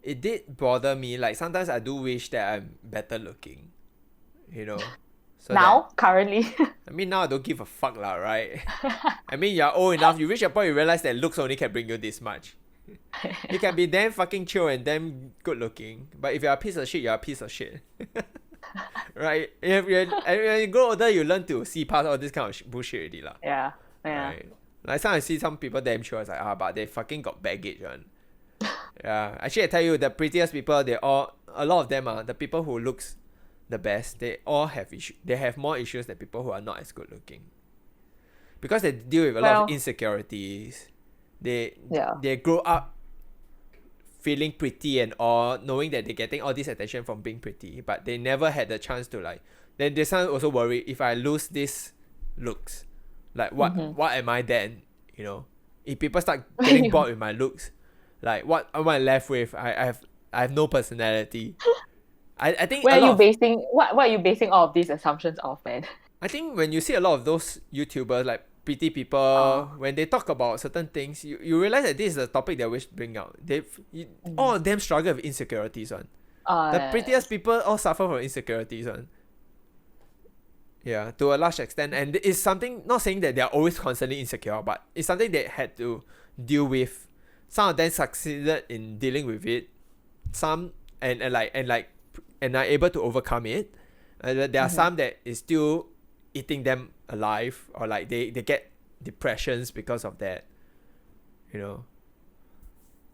It did bother me. Like sometimes I do wish that I'm better looking, you know. So Now, currently, I mean, now I don't give a fuck lah, right? I mean, you're old enough. You reach a point you realize that looks only can bring you this much. You can be damn fucking chill and damn good looking, but if you're a piece of shit, you're a piece of shit. Right? And when you grow older, you learn to see past all this kind of bullshit already lah. yeah. Right? Like sometimes I see some people damn sure it's like but they fucking got baggage one. Yeah. Actually, I tell you, the prettiest people, a lot of them the people who looks the best, they all have issues. They have more issues than people who are not as good looking. Because they deal with a lot of insecurities. They grow up feeling pretty and all, knowing that they're getting all this attention from being pretty, but they never had the chance to like. Then they sometimes also worry, if I lose this looks, like what am I then? You know, if people start getting bored with my looks, like what am I left with? I have no personality. I think What are you basing all of these assumptions off, man? I think when you see a lot of those YouTubers, like pretty people, when they talk about certain things, you realize that this is a topic they always bring out. All of them struggle with insecurities one. The prettiest people all suffer from insecurities one. Yeah, to a large extent. And it's something, not saying that they're always constantly insecure, but it's something they had to deal with. Some of them succeeded in dealing with it. Some and are able to overcome it. There are some that is still eating them alive, or like they get depressions because of that, you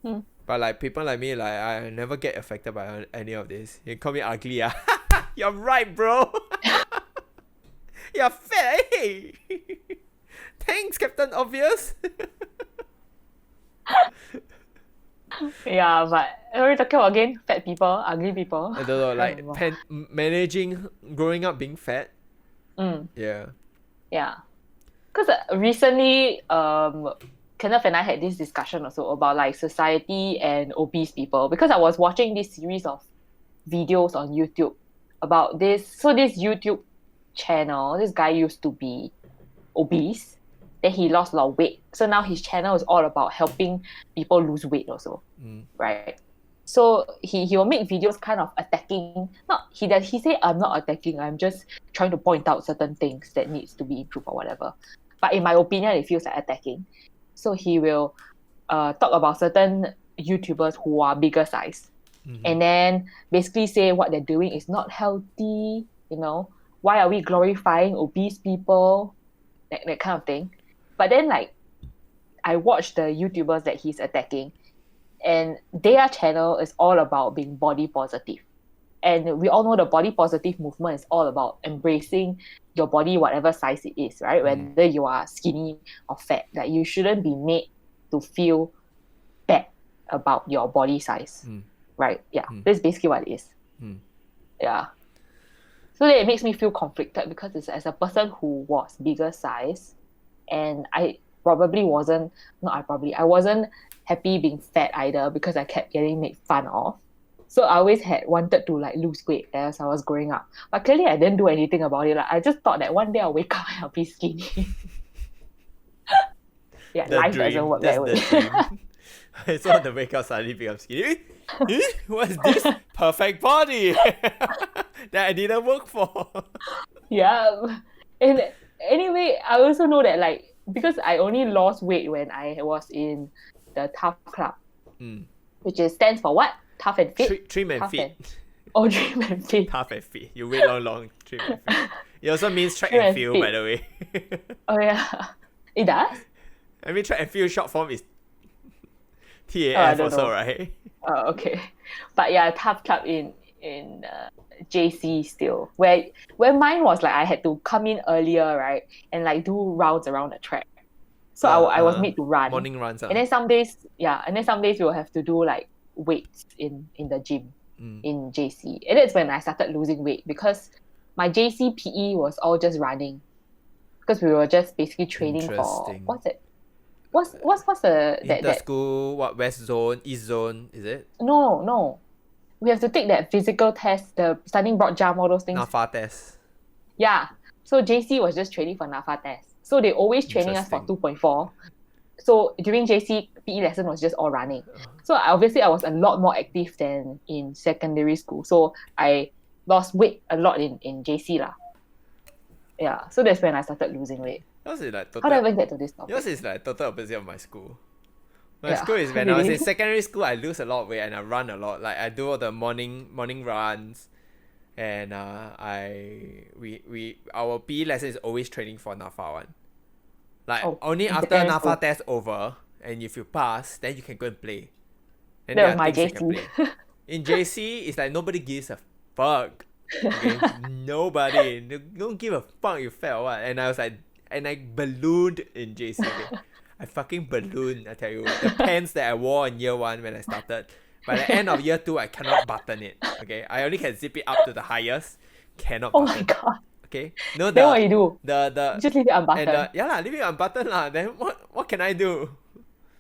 know. But like people like me, like I never get affected by any of this. You call me ugly, you're right, bro. You're fat, hey. Thanks, Captain Obvious. Yeah, but we're talking about again fat people, ugly people. I don't know, like managing growing up being fat. Yeah. Yeah, because recently, Kenneth and I had this discussion also about like society and obese people, because I was watching this series of videos on YouTube about this. So this YouTube channel, this guy used to be obese, then he lost a lot of weight. So now his channel is all about helping people lose weight also, right? So he will make videos kind of attacking. He say I'm not attacking. I'm just trying to point out certain things that needs to be improved or whatever. But in my opinion, it feels like attacking. So he will talk about certain YouTubers who are bigger size, and then basically say what they're doing is not healthy. You know, why are we glorifying obese people? That kind of thing. But then like, I watch the YouTubers that he's attacking, and their channel is all about being body positive. And we all know the body positive movement is all about embracing your body, whatever size it is, right? Whether you are skinny or fat, that you shouldn't be made to feel bad about your body size, right? Yeah, that's basically what it is. Yeah. So that it makes me feel conflicted because it's as a person who was bigger size, and I wasn't happy being fat either because I kept getting made fun of. So I always had wanted to like lose weight as I was growing up. But clearly I didn't do anything about it. Like, I just thought that one day I'll wake up and I'll be skinny. Yeah, The life dream. doesn't work That's that way. the dream. I saw the wake up suddenly become skinny. What's this? Perfect body that I didn't work for. Yeah. And anyway, I also know that like because I only lost weight when I was in the Tough Club, which stands for what? Tough and fit? Trim and Tough fit. Oh, trim and fit. Tough and fit. You wait long, trim and fit. It also means track Trim and and field, fit. by the way. Oh yeah. It does? I mean, track and field short form is I TAF don't also, know. right? Oh, okay. But yeah, Tough Club in JC still, where mine was like I had to come in earlier, right, and like do rounds around the track. So I was made to run. Morning runs. And then some days we will have to do like weights in the gym in JC. And that's when I started losing weight because my JC PE was all just running. Because we were just basically training for Interesting. what's it? What's the that School, what, West Zone, East Zone, is it? No. We have to take that physical test, the standing broad jump, all those things. NAFA test. Yeah. So JC was just training for NAFA test. So they always training us for 2.4. So during JC, PE lesson was just all running. So obviously I was a lot more active than in secondary school. So I lost weight a lot in JC lah. Yeah. So that's when I started losing weight. Yours is like How did I even get to this topic? Yours is like total opposite of my school. My Yeah, school is when I was in really? secondary school, I lose a lot of weight and I run a lot. Like I do all the morning runs, and our PE lesson is always training for NAFA one. Like only in after secondary NAFA school. test over, and if you pass, then you can go and play. And That there was are my things you can JC. play. In JC, it's like nobody gives a fuck. Okay? Nobody. They don't give a fuck you fat or what. And I was like, and I ballooned in JC. Okay? I fucking ballooned, I tell you. The pants that I wore in year 1 when I started, by the end of year 2, I cannot button it. Okay? I only can zip it up to the highest. Cannot Oh button. my god. Okay? No, Then what you do? The Just leave it unbuttoned. and leave it unbuttoned lah. Then what can I do?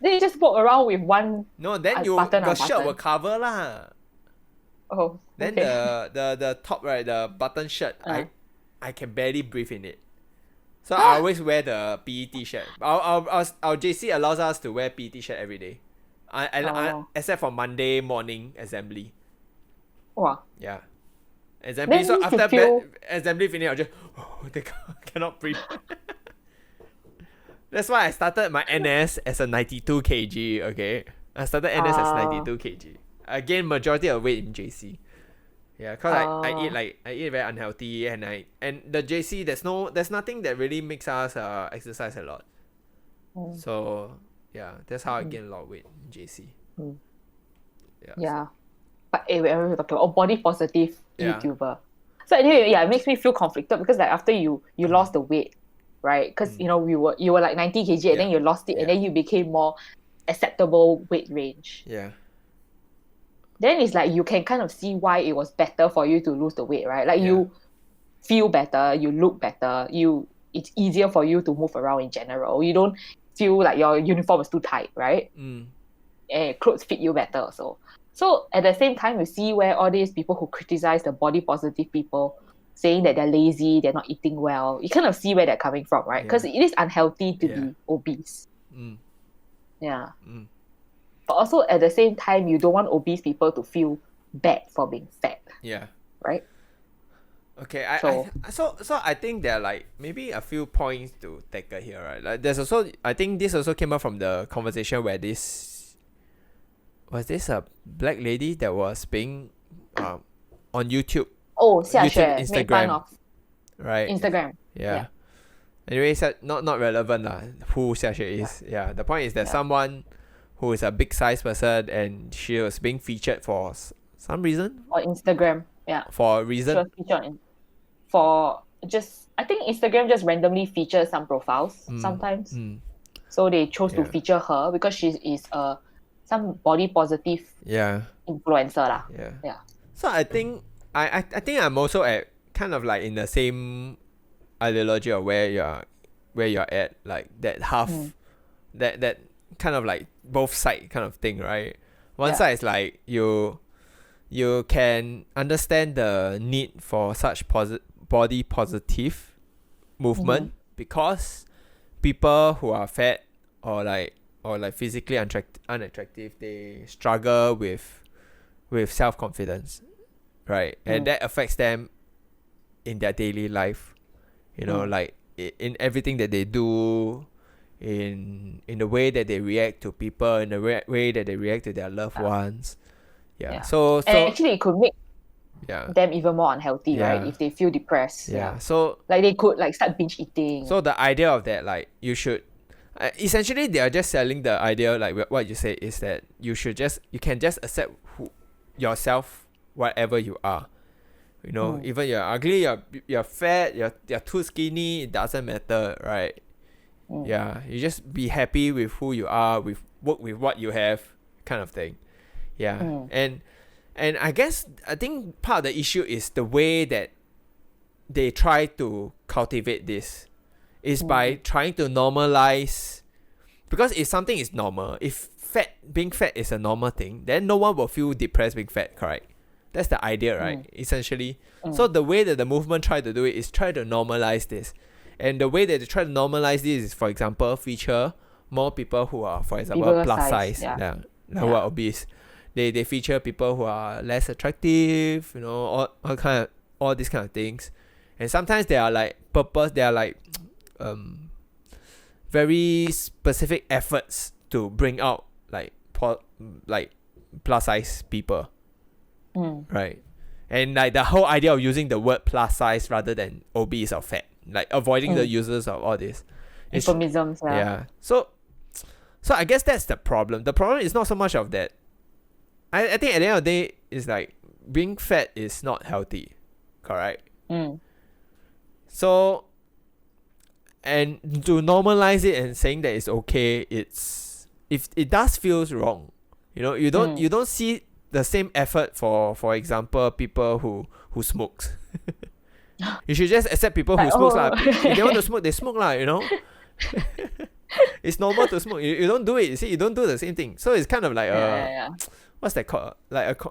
Then you just walk around with one. No, then Unbuttoned, the shirt unbuttoned. will cover lah. Oh. Then okay. the top, right, the button shirt, Uh. I can barely breathe in it. So I always wear the PE t-shirt. Our JC allows us to wear PE t-shirt every day. Except for Monday morning assembly. Wow. Yeah. Assembly. Then So means you after feel- assembly finish, I'll just cannot breathe. That's why I started my NS as a 92 kg, okay? I started NS as 92 kg. I gained majority of weight in JC. Yeah, cause I eat very unhealthy, and the JC there's nothing that really makes us exercise a lot. So yeah, that's how I gained a lot of weight in JC. Yeah. But anyway, we're talking about body positive Yeah. YouTuber. So anyway, yeah, it makes me feel conflicted because like after you lost the weight, right? Because you were like 90 kg and then you lost it and then you became more acceptable weight range. Yeah. Then it's like you can kind of see why it was better for you to lose the weight, right? Like you feel better, you look better, it's easier for you to move around in general. You don't feel like your uniform is too tight, right? And clothes fit you better also. So at the same time, you see where all these people who criticize the body positive people saying that they're lazy, they're not eating well, you kind of see where they're coming from, right? Because it is unhealthy to be obese. Yeah. But also at the same time, you don't want obese people to feel bad for being fat. Yeah. Right? Okay, so I think there are like maybe a few points to tackle here, right? Like there's also, I think this also came up from the conversation where was this a black lady that was being on YouTube? Oh, Xia YouTube, Xue made fun Instagram, of right? Instagram. Yeah. Anyway, not relevant lah. Who Xia Xue is? Yeah. The point is that someone who is a big size person and she was being featured for some reason. On Instagram. Yeah. For a She reason. was featured for just, I think Instagram just randomly features some profiles sometimes. So they chose to Yeah. feature her because she is some body positive Yeah. influencer lah. Yeah. Yeah. So I think I think I'm also at kind of like in the same ideology of where you're at, like that half that kind of like both side kind of thing, right? One side is like you can understand the need for such body positive movement because people who are fat or like physically unattractive, they struggle with self-confidence, right? And that affects them in their daily life, you know, like in everything that they do, in the way that they react to people, in the way that they react to their loved ones. So And actually it could make yeah them even more unhealthy, right? If they feel depressed. so Like they could like start binge eating. so the idea of that, like, you should essentially they are just selling the idea, like what you say is that you can just accept yourself whatever you are, you know. Even you're ugly, you're fat, you're too skinny, it doesn't matter, right? You just be happy with who you are, work with what you have, kind of thing. And I think part of the issue is the way that they try to cultivate this is by trying to normalize. Because if something is normal, if being fat is a normal thing, then no one will feel depressed being fat, correct? That's the idea, right? Essentially. So the way that the movement try to do it is try to normalize this. And the way that they try to normalize this is, for example, feature more people who are, for example, Bigger plus size, size, who are obese. They feature people who are less attractive, you know, all these kind of things. And sometimes they are like very specific efforts to bring out like plus size people, right? And like the whole idea of using the word plus size rather than obese or fat, like avoiding the users of all this euphemisms. So I guess that's the problem. The problem is not so much of that. I think at the end of the day, it's like being fat is not healthy, correct? So, and to normalize it and saying that it's okay, it does feels wrong. You know, you don't see the same effort for example, people who smokes. You should just accept people who smokes lah. If they want to smoke, they smoke lah, you know. It's normal to smoke. You don't do it. You see, you don't do the same thing. So it's kind of like what's that called? Like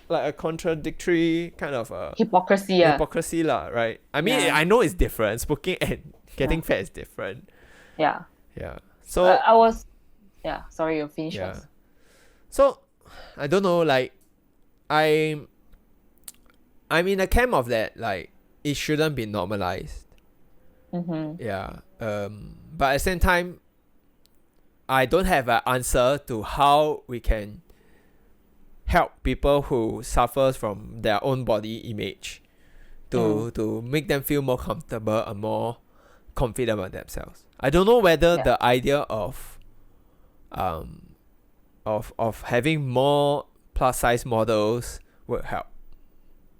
a contradictory kind of hypocrisy lah, right? I mean, I know it's different. Smoking and getting fat is different. Yeah. So I was sorry, you finish first. So I don't know, like I'm in a camp of that, like it shouldn't be normalized. But at the same time, I don't have an answer to how we can help people who suffers from their own body image to make them feel more comfortable and more confident about themselves. I don't know whether the idea of having more plus size models would help.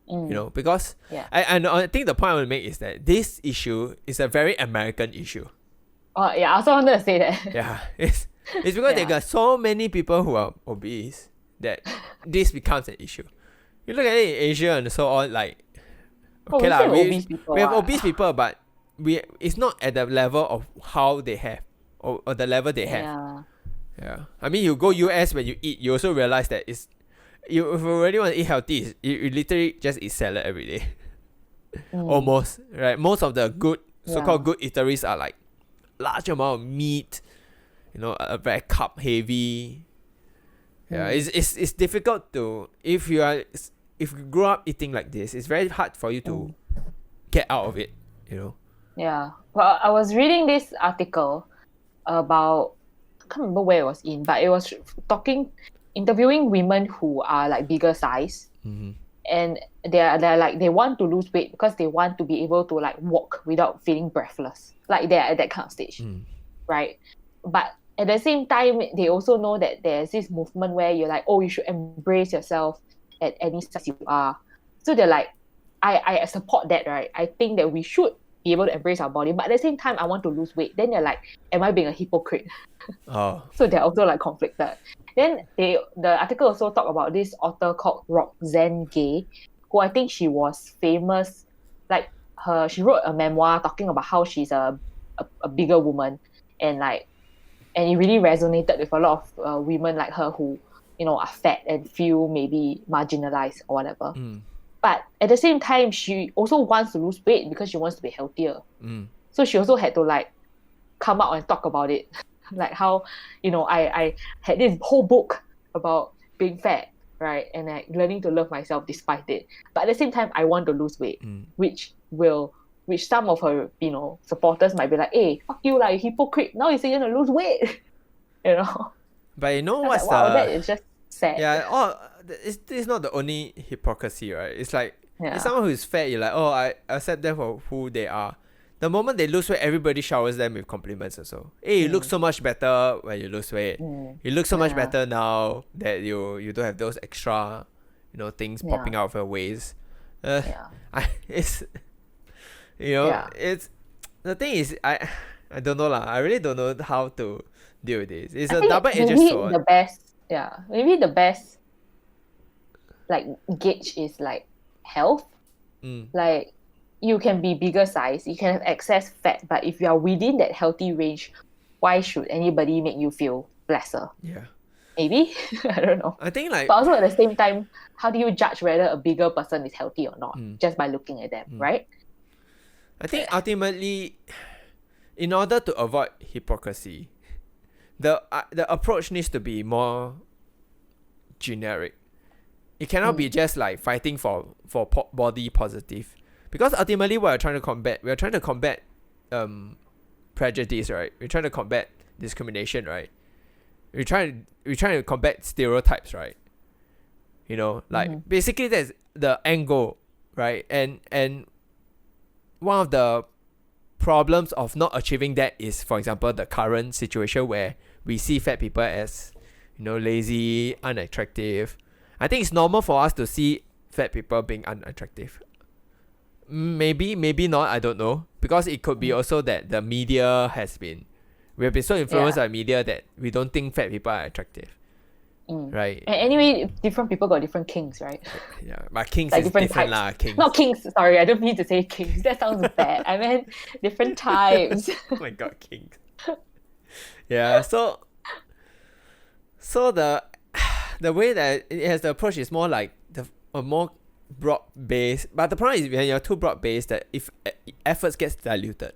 You know, because I think the point I want to make is that this issue is a very American issue. I also wanted to say that. It's because they got so many people who are obese that this becomes an issue. You look at it in Asia and so on, like we have obese people, but it's not at the level of how they have or the level they have. I mean, you go US, when you eat, you also realize that if you really want to eat healthy, you literally just eat salad every day. Almost, right? Most of the good so-called good eateries are like large amount of meat, you know, a very carb heavy. It's difficult to, if you grow up eating like this, it's very hard for you to get out of it, you know. Well, I was reading this article about, I can't remember where it was in, but it was interviewing women who are like bigger size, and they're like, they want to lose weight because they want to be able to like walk without feeling breathless, like they're at that kind of stage, right? But at the same time, they also know that there's this movement where you're like, oh, you should embrace yourself at any size you are. So they're like, I support that, right? I think that we should be able to embrace our body, but at the same time, I want to lose weight. Then they're like, am I being a hypocrite? Oh. So they're also like conflicted. Then the article also talked about this author called Roxane Gay, who I think she was famous. Like she wrote a memoir talking about how she's a bigger woman, and it really resonated with a lot of women like her who are fat and feel maybe marginalized or whatever. But at the same time, she also wants to lose weight because she wants to be healthier. So she also had to like come out and talk about it. Like how, I had this whole book about being fat, right? And like learning to love myself despite it. But at the same time, I want to lose weight, which some of her, supporters might be like, hey, fuck you, like, hypocrite. Now you say you're going to lose weight, But you know what's like, wow, that is just sad. Yeah, this is not the only hypocrisy, right? It's like, if someone who's fat, you're like, oh, I accept them for who they are. The moment they lose weight, everybody showers them with compliments also. Hey, you look so much better when you lose weight. You look so much better now that you don't have those extra, things popping out of your waist. It's, it's, the thing is, I don't know lah. I really don't know how to deal with this. It's a double-edged sword. Maybe the best like gauge is like health. Like, you can be bigger size, you can have excess fat, but if you are within that healthy range, why should anybody make you feel lesser? Yeah. Maybe? I don't know. I think like... But also at the same time, how do you judge whether a bigger person is healthy or not? Just by looking at them, right? I think ultimately, in order to avoid hypocrisy, the approach needs to be more generic. It cannot be just like fighting for body positive. Because ultimately what we're trying to combat prejudice, right? We're trying to combat discrimination, right? We're trying to combat stereotypes, right? Basically that's the end goal, right? And one of the problems of not achieving that is, for example, the current situation where we see fat people as, lazy, unattractive. I think it's normal for us to see fat people being unattractive. Maybe not, I don't know. Because it could be also that the media we have been so influenced by media that we don't think fat people are attractive. Right? And anyway, different people got different kinks, right? Yeah, but kinks like is different lah. Kinks. Not kinks, sorry, I don't mean to say kinks. That sounds bad. I meant different types. Oh my god, kinks. Yeah, so the way that it has the approach is more like a more broad based, but the problem is when you're too broad based that if efforts gets diluted.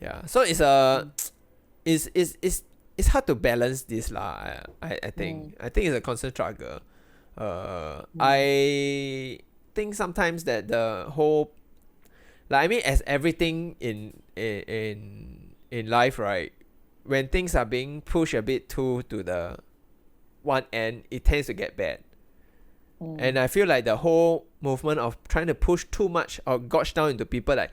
Yeah, so it's hard to balance this lah. I think it's a constant struggle. I think sometimes that the whole, as everything in life, right, when things are being pushed a bit too to the one end, it tends to get bad. And I feel like the whole movement of trying to push too much or gouge down into people that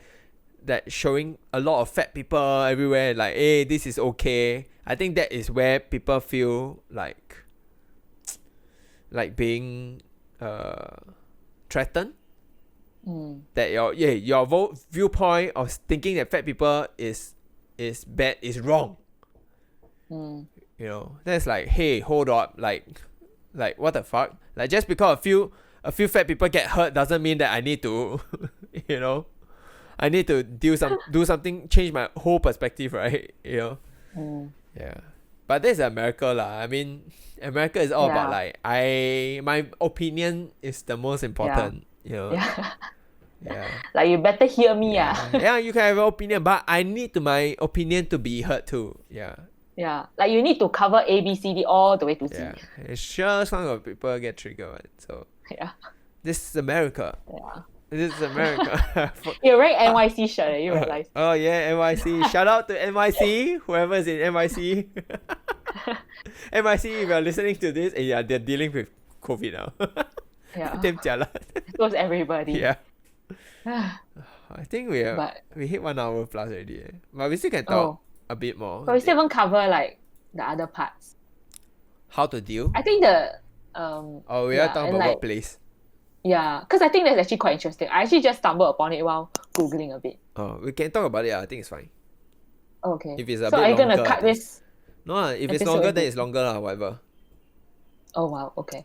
showing a lot of fat people everywhere, like, hey, this is okay. I think that is where people feel like being threatened. That your viewpoint of thinking that fat people is bad is wrong. That's like, hey, hold up, like what the fuck? Like, just because a few fat people get hurt doesn't mean that I need to I need to do something, change my whole perspective, right? Yeah. But that's America lah. I mean, America is all about like, my opinion is the most important. Yeah. Like, you better hear me. Yeah, you can have an opinion, but I need my opinion to be heard too. Yeah, like, you need to cover A, B, C, D all the way to Z. Yeah, it's sure some of people get triggered, right? So this is America. This is America. You're wearing NYC shirt, you realize? Oh yeah, NYC. Shout out to NYC, whoever is in NYC. NYC, if you're listening to this, and they're dealing with COVID now. Damn jialat. It was everybody. Yeah. I think we hit 1 hour plus already. But we still can talk a bit more. But we still haven't cover like the other parts. How to deal? I think the we are talking about like, workplace. Yeah, because I think that's actually quite interesting. I actually just stumbled upon it while Googling a bit. Oh, we can talk about it. I think it's fine. Okay. If it's a So bit are you going to longer, I cut think. this No, if it's episode longer, into... then it's longer, whatever. Oh, wow. Okay.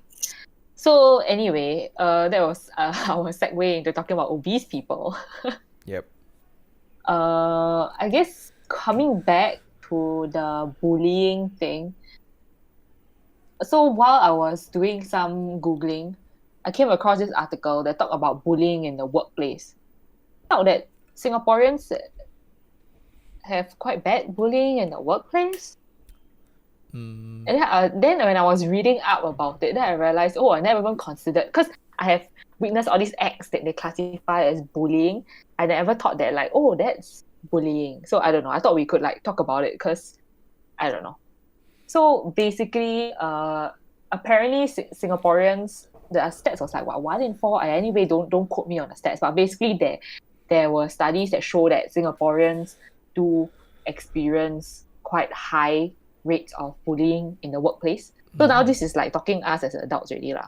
So anyway, that was our segue into talking about obese people. Yep. I guess coming back to the bullying thing. So while I was doing some Googling, I came across this article that talked about bullying in the workplace. Now that Singaporeans have quite bad bullying in the workplace. Mm. And then when I was reading up about it, then I realized, I never even considered, because I have witnessed all these acts that they classify as bullying. I never thought that like, that's bullying. So I don't know. I thought we could like talk about it because I don't know. So basically, apparently Singaporeans, the stats was like what 1 in 4. Anyway, don't quote me on the stats, but basically there were studies that show that Singaporeans do experience quite high rates of bullying in the workplace. So now this is like talking us as adults already lah,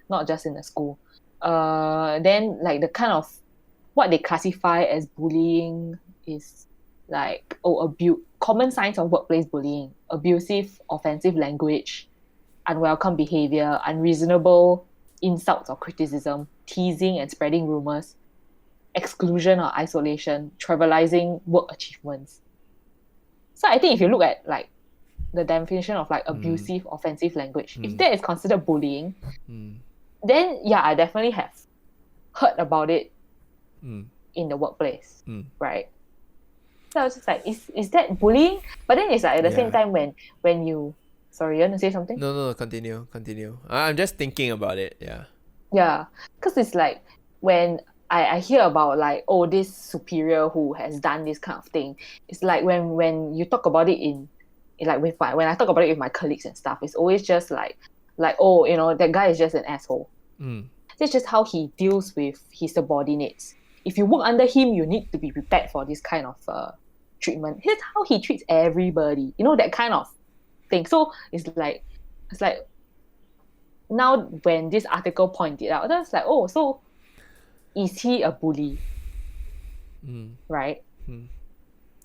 not just in the school. Then like the kind of what they classify as bullying is like common signs of workplace bullying: abusive, offensive language, unwelcome behavior, unreasonable insults or criticism, teasing and spreading rumors, exclusion or isolation, trivializing work achievements. So I think if you look at like the definition of like abusive, offensive language, if that is considered bullying, then yeah, I definitely have heard about it in the workplace, right? So I was just like, is that bullying? But then it's like at the same time when you... Sorry, you want to say something? No, continue. I'm just thinking about it, yeah. Yeah, because it's like when I hear about like, this superior who has done this kind of thing, it's like when you talk about it in like when I talk about it with my colleagues and stuff, it's always just like that guy is just an asshole. That's just how he deals with his subordinates. If you work under him, you need to be prepared for this kind of treatment. Here's how he treats everybody. That kind of thing. So it's like now when this article pointed out, that's like, so is he a bully? Right?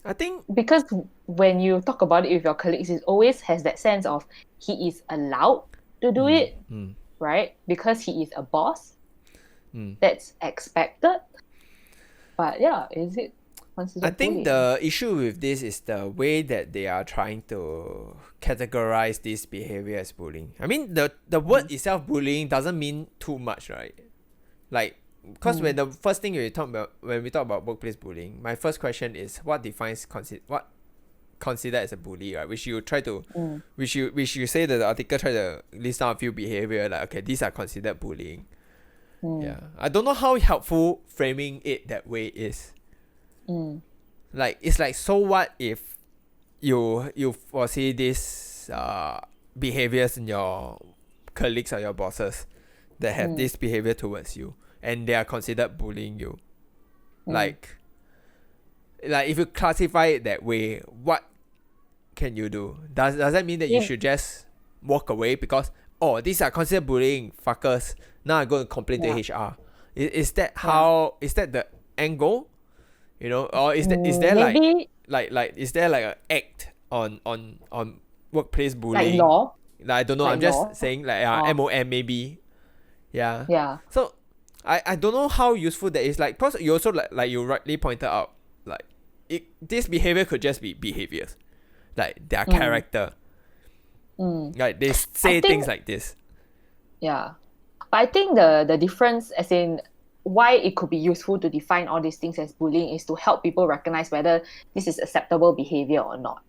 I think because when you talk about it with your colleagues, it always has that sense of he is allowed to do it, right? Because he is a boss. That's expected. But yeah, is it considered I think bullying? the issue with this is the way that they are trying to categorize this behavior as bullying. I mean, the word itself, bullying, doesn't mean too much, right? Like, because when the first thing when we talk about workplace bullying, my first question is what defines what considered as a bully, right? Which you try to, which you say that the article try to list down a few behavior, like, okay, these are considered bullying. Yeah, I don't know how helpful framing it that way is. Like, it's like, so what if you foresee these behaviors in your colleagues or your bosses that have this behavior towards you, and they are considered bullying you. Like if you classify it that way, what can you do? Does that mean that you should just walk away because these are considered bullying, fuckers, now I'm going to complain to HR? Is that how is that the angle? Or is there maybe, like is there like an act on workplace bullying? like law? Like, I don't know, like I'm just law? saying like MOM maybe. Yeah. So I don't know how useful that is. Like, plus you also like you rightly pointed out, like this behavior could just be behaviors, like their character. Like they say things like this. Yeah, but I think the difference, as in why it could be useful to define all these things as bullying, is to help people recognize whether this is acceptable behavior or not,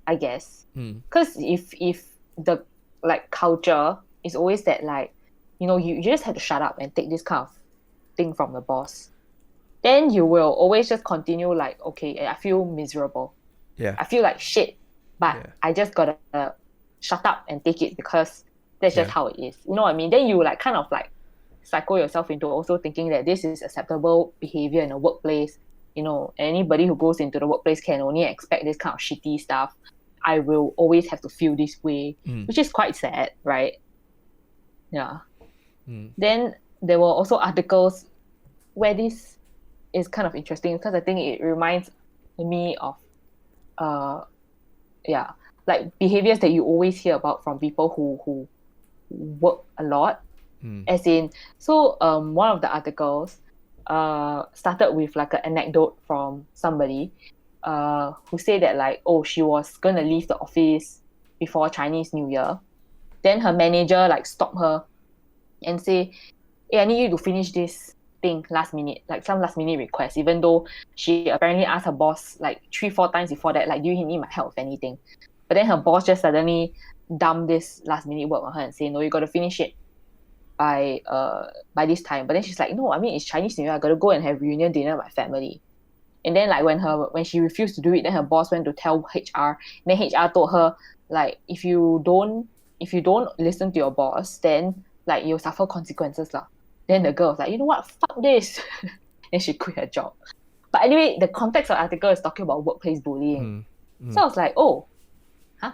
I guess. Because if the like culture is always that like, you just have to shut up and take this kind of thing from the boss, then you will always just continue like, okay, I feel miserable. Yeah. I feel like shit, but I just gotta shut up and take it because that's just how it is. You know what I mean? Then you like kind of like psycho yourself into also thinking that this is acceptable behavior in a workplace. Anybody who goes into the workplace can only expect this kind of shitty stuff. I will always have to feel this way, which is quite sad, right? Yeah. Then there were also articles where this is kind of interesting because I think it reminds me of like behaviors that you always hear about from people who work a lot. As in, so one of the articles started with like an anecdote from somebody who said that like, oh, she was gonna leave the office before Chinese New Year. Then her manager like stopped her and say, hey, I need you to finish this thing last minute, like some last minute request, even though she apparently asked her boss like 3-4 times before that, like, do you need my help with anything? But then her boss just suddenly dumped this last minute work on her and say, no, you got to finish it by this time. But then she's like, no, I mean, it's Chinese New Year, I got to go and have reunion dinner with my family. And then like when she refused to do it, then her boss went to tell HR. And then HR told her like, if you don't listen to your boss, then like you'll suffer consequences lah. Then the girl was like, you know what, fuck this. And she quit her job. But anyway, the context of the article is talking about workplace bullying. So I was like, oh,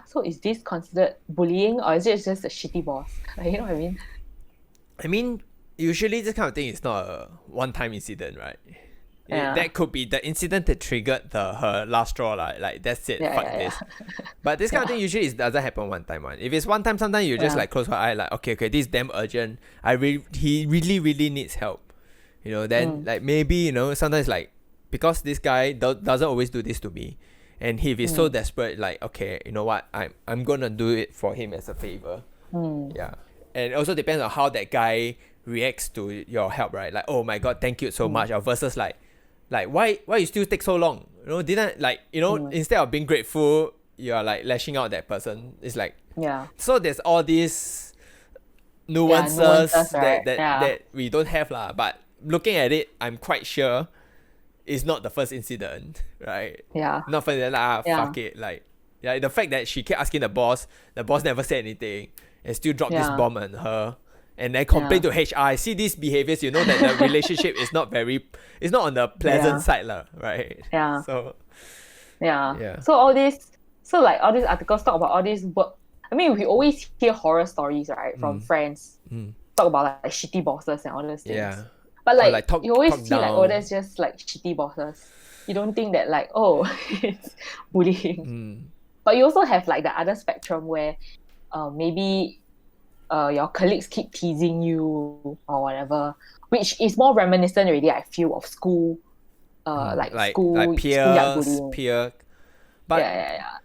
so is this considered bullying or is it just a shitty boss? You know what I mean? I mean, usually this kind of thing is not a one-time incident, right? Yeah. That could be the incident that triggered her last straw, like that's it, fuck this. But this kind of thing usually doesn't happen one time. If it's one time, sometimes you just like close your eye, like okay, this is damn urgent. He really needs help. You know, then like maybe, you know, sometimes like because this guy doesn't always do this to me, and if he's so desperate, like okay, you know what, I'm gonna do it for him as a favor. Yeah, and it also depends on how that guy reacts to your help, right? Like, oh my god, thank you so much, or versus like why you still take so long? You know, didn't like, you know, instead of being grateful, you are like lashing out at that person. It's like, so there's all these nuances right? that we don't have lah. But looking at it, I'm quite sure it's not the first incident, right? Yeah. Not for that fuck it. Like, yeah, the fact that she kept asking the boss never said anything and still dropped this bomb on her. And then complain to HR. I see these behaviors, you know that the relationship is not on the pleasant side, right? Yeah. So So all these articles talk about all this work. I mean, we always hear horror stories, right, from friends. Talk about like shitty bosses and all those things. Yeah. But like you always see like, oh, that's just like shitty bosses. You don't think that like, oh, it's bullying. But you also have like the other spectrum where maybe your colleagues keep teasing you or whatever, which is more reminiscent already, I feel, of school, school peer. But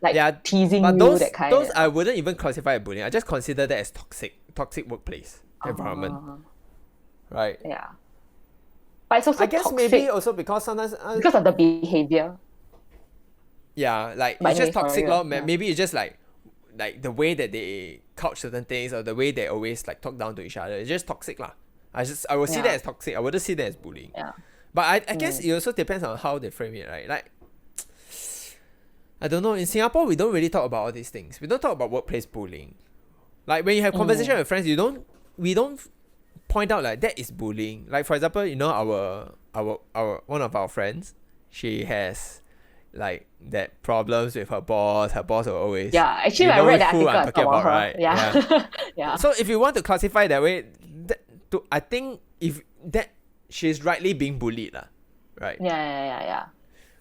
like teasing but you, that kind. Those I wouldn't even classify as bullying. I just consider that as toxic workplace environment, right? Yeah, but it's also I guess toxic maybe also because sometimes because of the behavior. Yeah, like But it's just anyway, toxic, sorry, Maybe it's just like the way that they couch certain things or the way they always like talk down to each other. It's just toxic lah. I will see that as toxic. I wouldn't see that as bullying. Yeah. But I guess it also depends on how they frame it, right? Like, I don't know. In Singapore, we don't really talk about all these things. We don't talk about workplace bullying. Like when you have conversation with friends, we don't point out like that is bullying. Like for example, you know, our one of our friends, she has like that problems with her boss. Her boss will always actually I read the article about her. Right? Yeah. So if you want to classify that way, I think if that she's rightly being bullied lah, right? Yeah.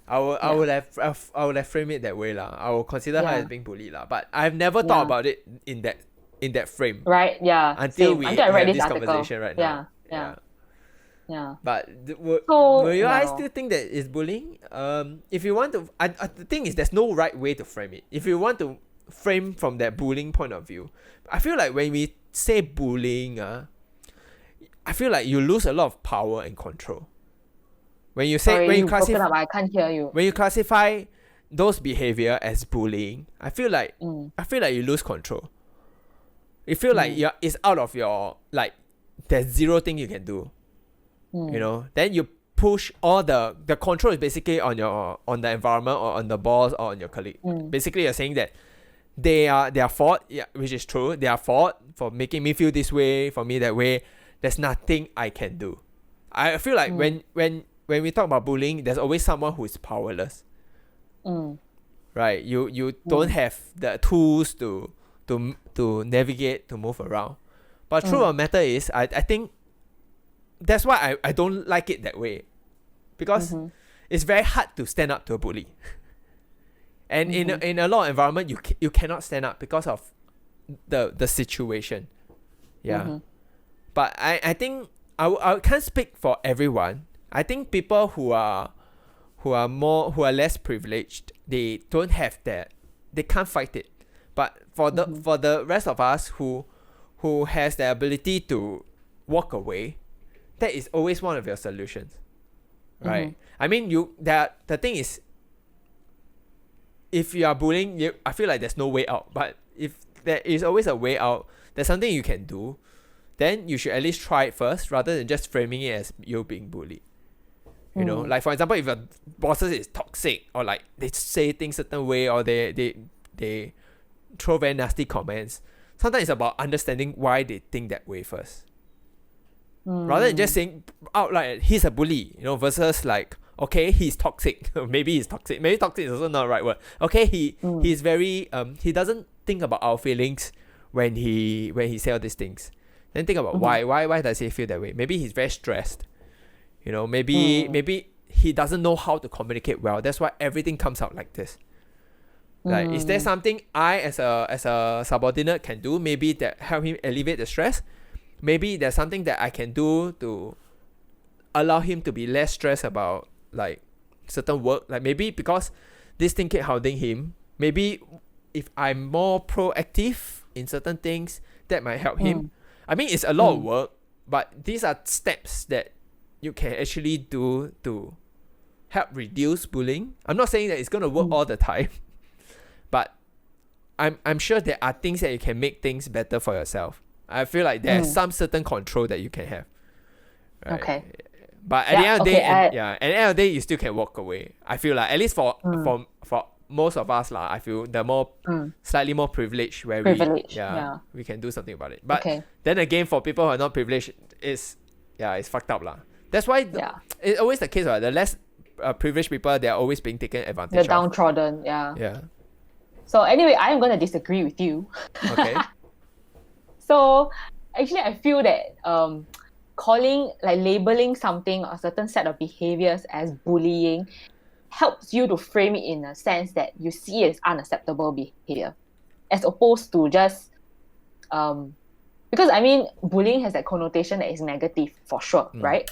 I would have framed it that way lah. I will consider her as being bullied lah. But I've never thought about it in that frame. Right. Yeah. Until I read have this article. conversation right now. Yeah. But will you guys still think that it's bullying? If you want to, the thing is, there's no right way to frame it. If you want to frame from that bullying point of view, I feel like when we say bullying, I feel like you lose a lot of power and control. When you say I can't hear you. When you classify those behavior as bullying, I feel like you lose control. You feel like it's out of your, like, there's zero thing you can do. You know, then you push all the control is basically on the environment or on the boss or on your colleague. Basically, you're saying that they are their fault, which is true. They are fault for making me feel this way, for me that way. There's nothing I can do. I feel like when we talk about bullying, there's always someone who is powerless. Right? You don't have the tools to navigate, to move around. But truth of the matter is, I think that's why I don't like it that way, because it's very hard to stand up to a bully. And in a lot of environment, you cannot stand up because of the situation. Yeah. But I think I can't speak for everyone. I think people who are less privileged, they don't have that, they can't fight it. But for the rest of us who has the ability to walk away, that is always one of your solutions, right? I mean, the thing is, if you are bullying, I feel like there's no way out. But if there is always a way out, there's something you can do, then you should at least try it first, rather than just framing it as you being bullied. You know, like for example, if your bosses is toxic, or like they say things certain way, or they throw very nasty comments, sometimes it's about understanding why they think that way first, rather than just saying outright he's a bully, you know, versus like, okay, he's toxic. Maybe he's toxic. Maybe toxic is also not the right word. Okay, he's very he doesn't think about our feelings when he say all these things. Then think about why does he feel that way? Maybe he's very stressed. You know, maybe he doesn't know how to communicate well. That's why everything comes out like this. Like, is there something I as a subordinate can do? Maybe that help him alleviate the stress. Maybe there's something that I can do to allow him to be less stressed about like certain work. Like maybe because this thing keep hounding him, maybe if I'm more proactive in certain things, that might help him. I mean, it's a lot of work, but these are steps that you can actually do to help reduce bullying. I'm not saying that it's gonna work all the time, but I'm sure there are things that you can make things better for yourself. I feel like there's some certain control that you can have. Right? Okay. But at the end of the day, at the end of the day, you still can walk away. I feel like, at least for most of us lah, I feel the more slightly more privileged, where we can do something about it. But then again, for people who are not privileged, it's fucked up lah. That's why it's always the case, right? The less privileged people, they're always being taken advantage of. The downtrodden, Yeah. So anyway, I'm going to disagree with you. Okay. So actually, I feel that labeling something or a certain set of behaviors as bullying helps you to frame it in a sense that you see it as unacceptable behavior, as opposed to just because I mean, bullying has that connotation that is negative for sure, right?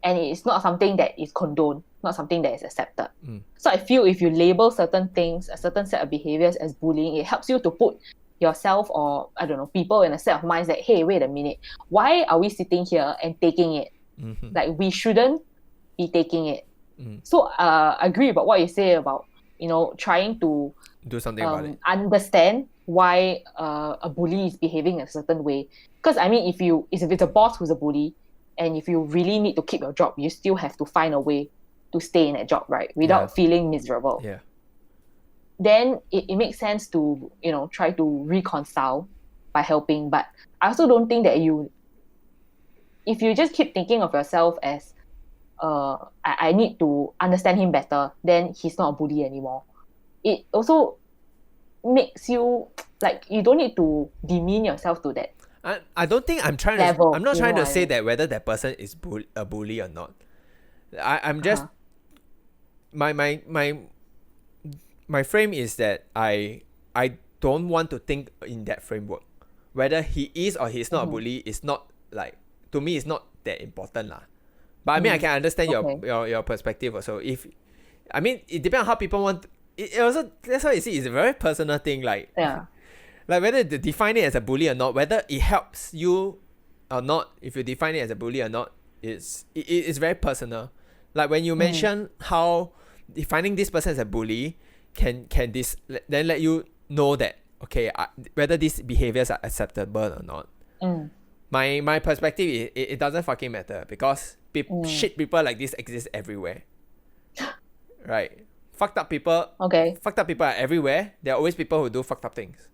And it's not something that is condoned, not something that is accepted. So I feel if you label certain things, a certain set of behaviors as bullying, it helps you to put yourself, or I don't know, people in a set of minds that, hey, wait a minute, why are we sitting here and taking it? Like, we shouldn't be taking it. So I agree about what you say about, you know, trying to do something about it. Understand why a bully is behaving a certain way. Because I mean, if it's a boss who's a bully, and if you really need to keep your job, you still have to find a way to stay in that job, right? Without feeling miserable. Yeah. Then it makes sense to, you know, try to reconcile by helping. But I also don't think that if you just keep thinking of yourself as I need to understand him better, then he's not a bully anymore. It also makes you, like, you don't need to demean yourself to that. I don't think I'm trying level, to. I'm not trying to say that whether that person is a bully or not. I'm just my frame is that I don't want to think in that framework. Whether he is or he's not a bully is not, like, to me, it's not that important lah. But I mean, I can understand your perspective also. If I mean, it depends on how people want. It also, that's why you see, it's a very personal thing. Like like whether to define it as a bully or not, whether it helps you or not. If you define it as a bully or not, it's very personal. Like when you mention how defining this person as a bully can this then let you know that, okay, whether these behaviors are acceptable or not. My perspective is it doesn't fucking matter, because shit people like this exist everywhere. Right? Fucked up people are everywhere. There are always people who do fucked up things.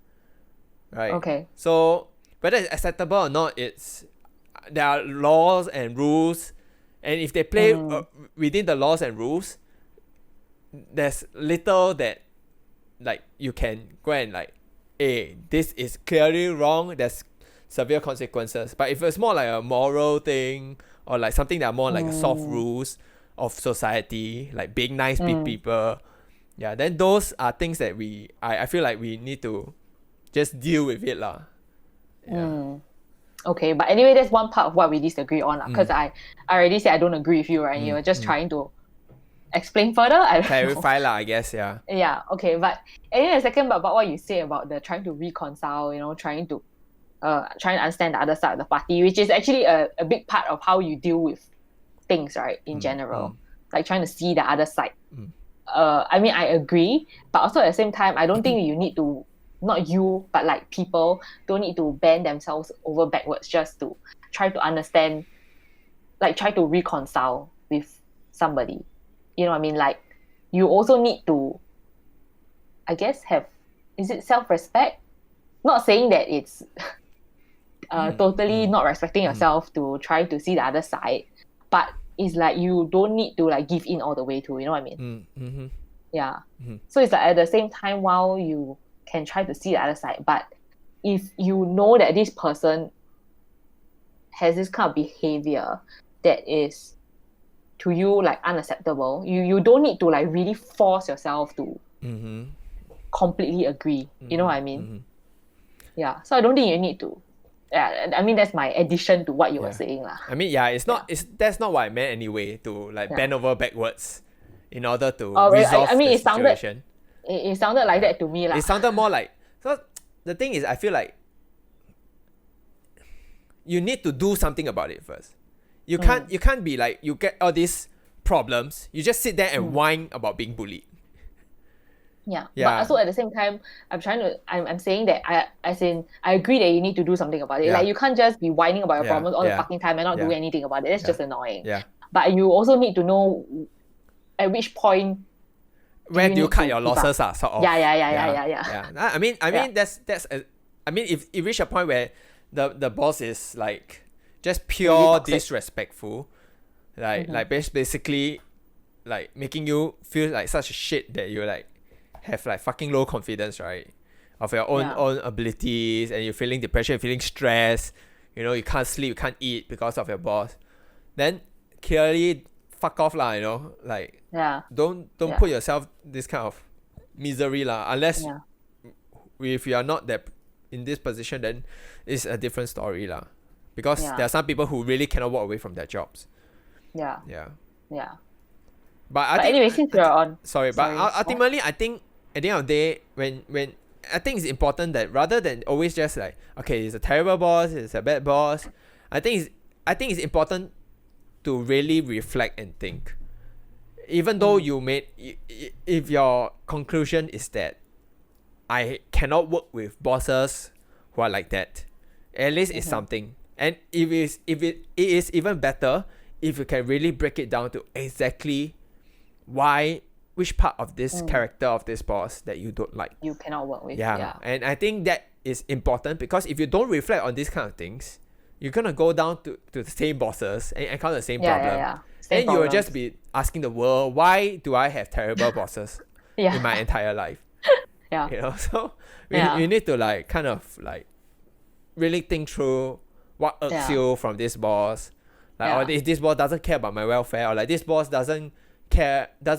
Right? Okay. So whether it's acceptable or not, there are laws and rules, and if they play within the laws and rules, there's little that, like, you can go and, like, hey, this is clearly wrong. There's severe consequences. But if it's more like a moral thing or like something that are more like soft rules of society, like being nice with people, yeah, then those are things that I feel like we need to just deal with it lah. Yeah. Okay, but anyway, that's one part of what we disagree on because I already said I don't agree with you, right? You were just trying to explain further. I don't know. Clarify lah, I guess. Yeah. Yeah. Okay, but anyway, the second part about what you say about the trying to reconcile, trying to understand the other side of the party, which is actually a big part of how you deal with things, right? In general, like trying to see the other side. I mean, I agree, but also at the same time, I don't think you need to. Not you, but like people don't need to bend themselves over backwards just to try to understand, like try to reconcile with somebody. You know what I mean? Like you also need to, I guess, is it self-respect? Not saying that it's totally not respecting yourself to try to see the other side, but it's like you don't need to like give in all the way to, you know what I mean? Yeah. So it's like at the same time while you can try to see the other side, but if you know that this person has this kind of behavior that is to you like unacceptable, you don't need to like really force yourself to completely agree. You know what I mean? Yeah. So I don't think you need to. Yeah, I mean that's my addition to what you were saying lah. I mean, that's not what I meant anyway. To like bend over backwards in order to resolve the situation. It sounded like that to me lah. It sounded more like, so the thing is, I feel like you need to do something about it first. You can't be like, you get all these problems, you just sit there and whine about being bullied. Yeah. But also at the same time, I'm saying that I agree that you need to do something about it. Like you can't just be whining about your problems all the fucking time and not do anything about it. That's just annoying. Yeah. But you also need to know at which point where do you cut your losses sort of. Yeah. I mean that's I mean if you reach a point where the boss is like just pure disrespectful, like basically like making you feel like such a shit that you like have like fucking low confidence, right, of your own abilities, and you're feeling depression, you're feeling stress, you can't sleep, you can't eat because of your boss, then clearly fuck off lah, like don't put yourself this kind of misery lah, unless if you are not that in this position, then it's a different story lah, because there are some people who really cannot walk away from their jobs. Yeah. But anyway, since we're on ultimately I think at the end of the day, when I think it's important that rather than always just like, okay, he's a terrible boss, he's a bad boss, I think it's important to really reflect and think. Even though if your conclusion is that I cannot work with bosses who are like that, at least it's something. And it is even better if you can really break it down to exactly which part of this character of this boss that you don't like, you cannot work with. And I think that is important, because if you don't reflect on these kind of things, you're gonna go down to the same bosses and encounter the same problem. And you will just be asking the world, why do I have terrible bosses in my entire life? So we need to like kind of like really think through what irks you from this boss, like, or if this boss doesn't care about my welfare, or like this boss doesn't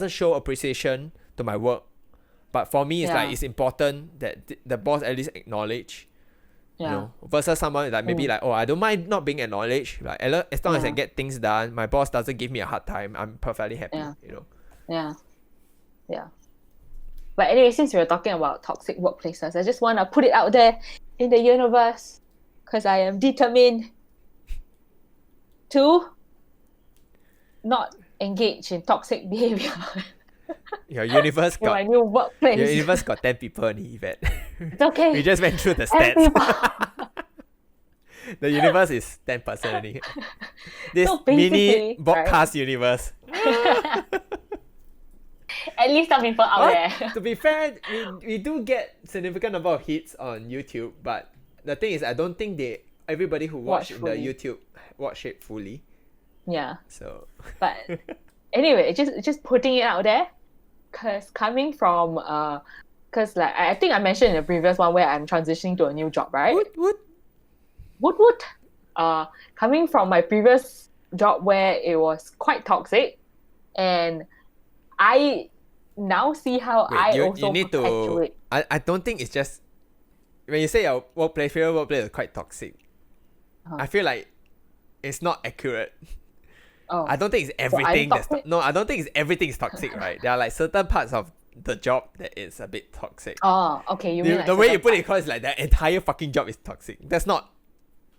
show appreciation to my work, but for me it's like it's important that the boss at least acknowledge, versus someone like maybe like, oh, I don't mind not being acknowledged, like as long as I get things done, my boss doesn't give me a hard time, I'm perfectly happy. But anyway, since we're talking about toxic workplaces, I just want to put it out there in the universe, because I am determined to not engage in toxic behavior. Your universe got my new workplace. Your universe got 10 people in Yvette. It's okay. We just went through the stats. The universe is 10% only. This mini podcast universe. At least some people out there. To be fair, we do get significant number of hits on YouTube, but the thing is, I don't think everybody who watch the YouTube watch it fully. Yeah. So. But anyway, just putting it out there, cause coming from cause like I think I mentioned in the previous one where I'm transitioning to a new job, right? Woot. would. Coming from my previous job where it was quite toxic, and I now see how Wait, I you also need to. perpetuate. I don't think it's just when you say your favorite workplace is quite toxic. I feel like it's not accurate. Oh, I don't think it's so I'm everything toxic? no, I don't think it's everything is toxic, right? There are like certain parts of the job that is a bit toxic. Oh, okay. You mean like The way you certain put it, because like the entire fucking job is toxic. That's not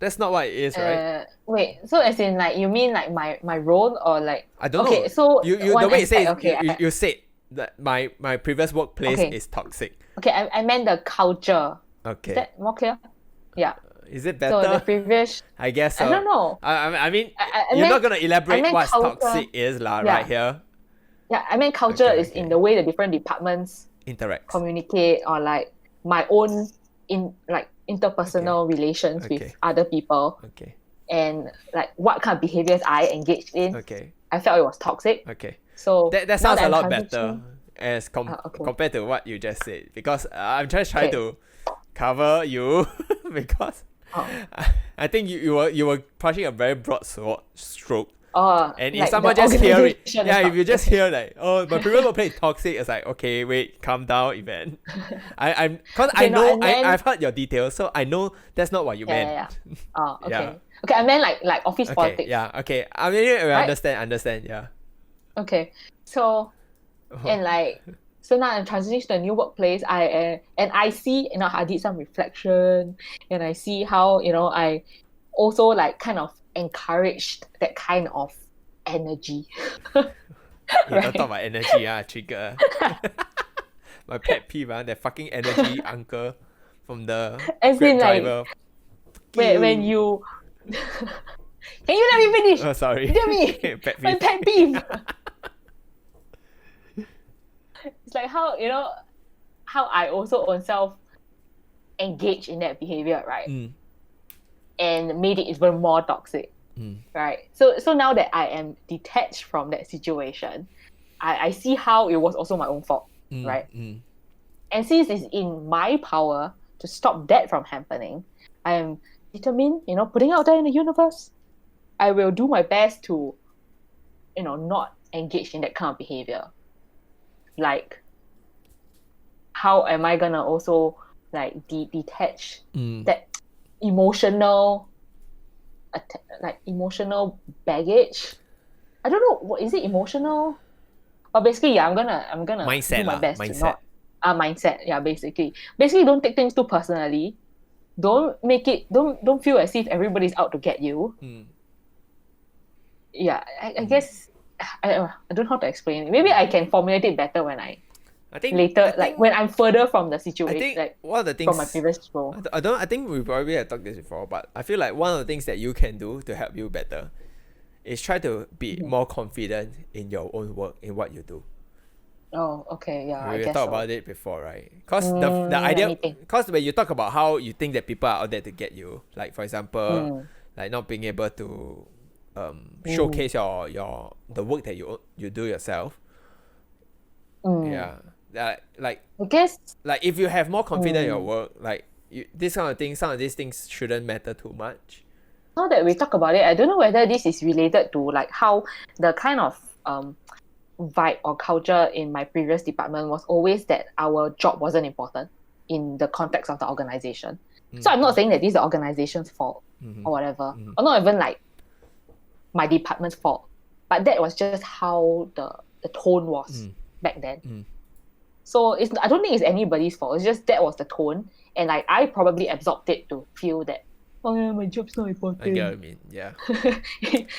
what it is, right? Wait, so as in like you mean like my role or like I don't okay, know. so You one the way you say aspect, is okay, you said that my previous workplace okay, is toxic. okay, I meant the culture. Is Okay. that more clear? Yeah. Is it So the better? previous, I guess I so. don't know. I mean, I you're not meant gonna elaborate meant what culture. toxic is, lah, Yeah. right here. Yeah, I meant culture Okay, is in okay. the way the different departments Interacts. communicate, or like my own interpersonal relations with Okay. other people, Okay. and like what kind of behaviors I engaged in. Okay. I felt it was toxic. Okay. So That now sounds a I'm lot better transitioning- as okay. compared to what you just said, because I'm just trying Okay. to cover you because Oh. I think you were pushing a very broad stroke. And if like someone the just hear it, organization yeah, is if you just toxic. hear like, oh, my previous workplace is toxic, it's like, okay, wait, calm down, Evan. Cause Okay, I no, know and then- I've heard your details, so I know that's not what you meant. Yeah. Oh, okay. Yeah. Okay, I meant like office Okay, politics. yeah, okay. I mean, Right? understand, yeah. Okay. So and like so now I'm transitioning to a new workplace. And I see, I did some reflection, and I see how I also like kind of encouraged that kind of energy. You don't talk about energy, trigger. My pet peeve, that fucking energy uncle from the As Grab in, like, driver. when you can you let me finish? Oh, sorry. Hear me. Pet My peeve. pet peeve. It's like how I also own self engage in that behavior, right? And made it even more toxic. Right. So now that I am detached from that situation, I see how it was also my own fault. Right. And since it's in my power to stop that from happening, I am determined, putting out there in the universe, I will do my best to, not engage in that kind of behavior. Like, how am I gonna also like detach that emotional baggage? I don't know, what is it, emotional? But basically, yeah, I'm gonna Mindset do my lah, best to mindset. not mindset. Yeah, basically don't take things too personally. Don't feel as if everybody's out to get you. Yeah, I guess I don't know how to explain it. Maybe I can formulate it better when I later, when I'm further from the situation, I think like one of the things from my previous role. I think we probably have talked this before, but I feel like one of the things that you can do to help you better is try to be more confident in your own work, in what you do. Oh, okay, yeah, I We guess talked so. about it before, right? Because the idea, anything. because when you talk about how you think that people are out there to get you, like for example, like not being able to showcase the work that you do yourself. Yeah, like I guess like if you have more confidence in your work, like this kind of thing, some of these things shouldn't matter too much. now that we talk about it, I don't know whether this is related to like how the kind of vibe or culture in my previous department was always that our job wasn't important in the context of the organization. So I'm not saying that this is the organization's fault or whatever, or not even like my department's fault, but that was just how the tone was back then. So I don't think it's anybody's fault. It's just that was the tone, and like I probably absorbed it to feel that, oh yeah, my job's not important. I get what I mean, yeah.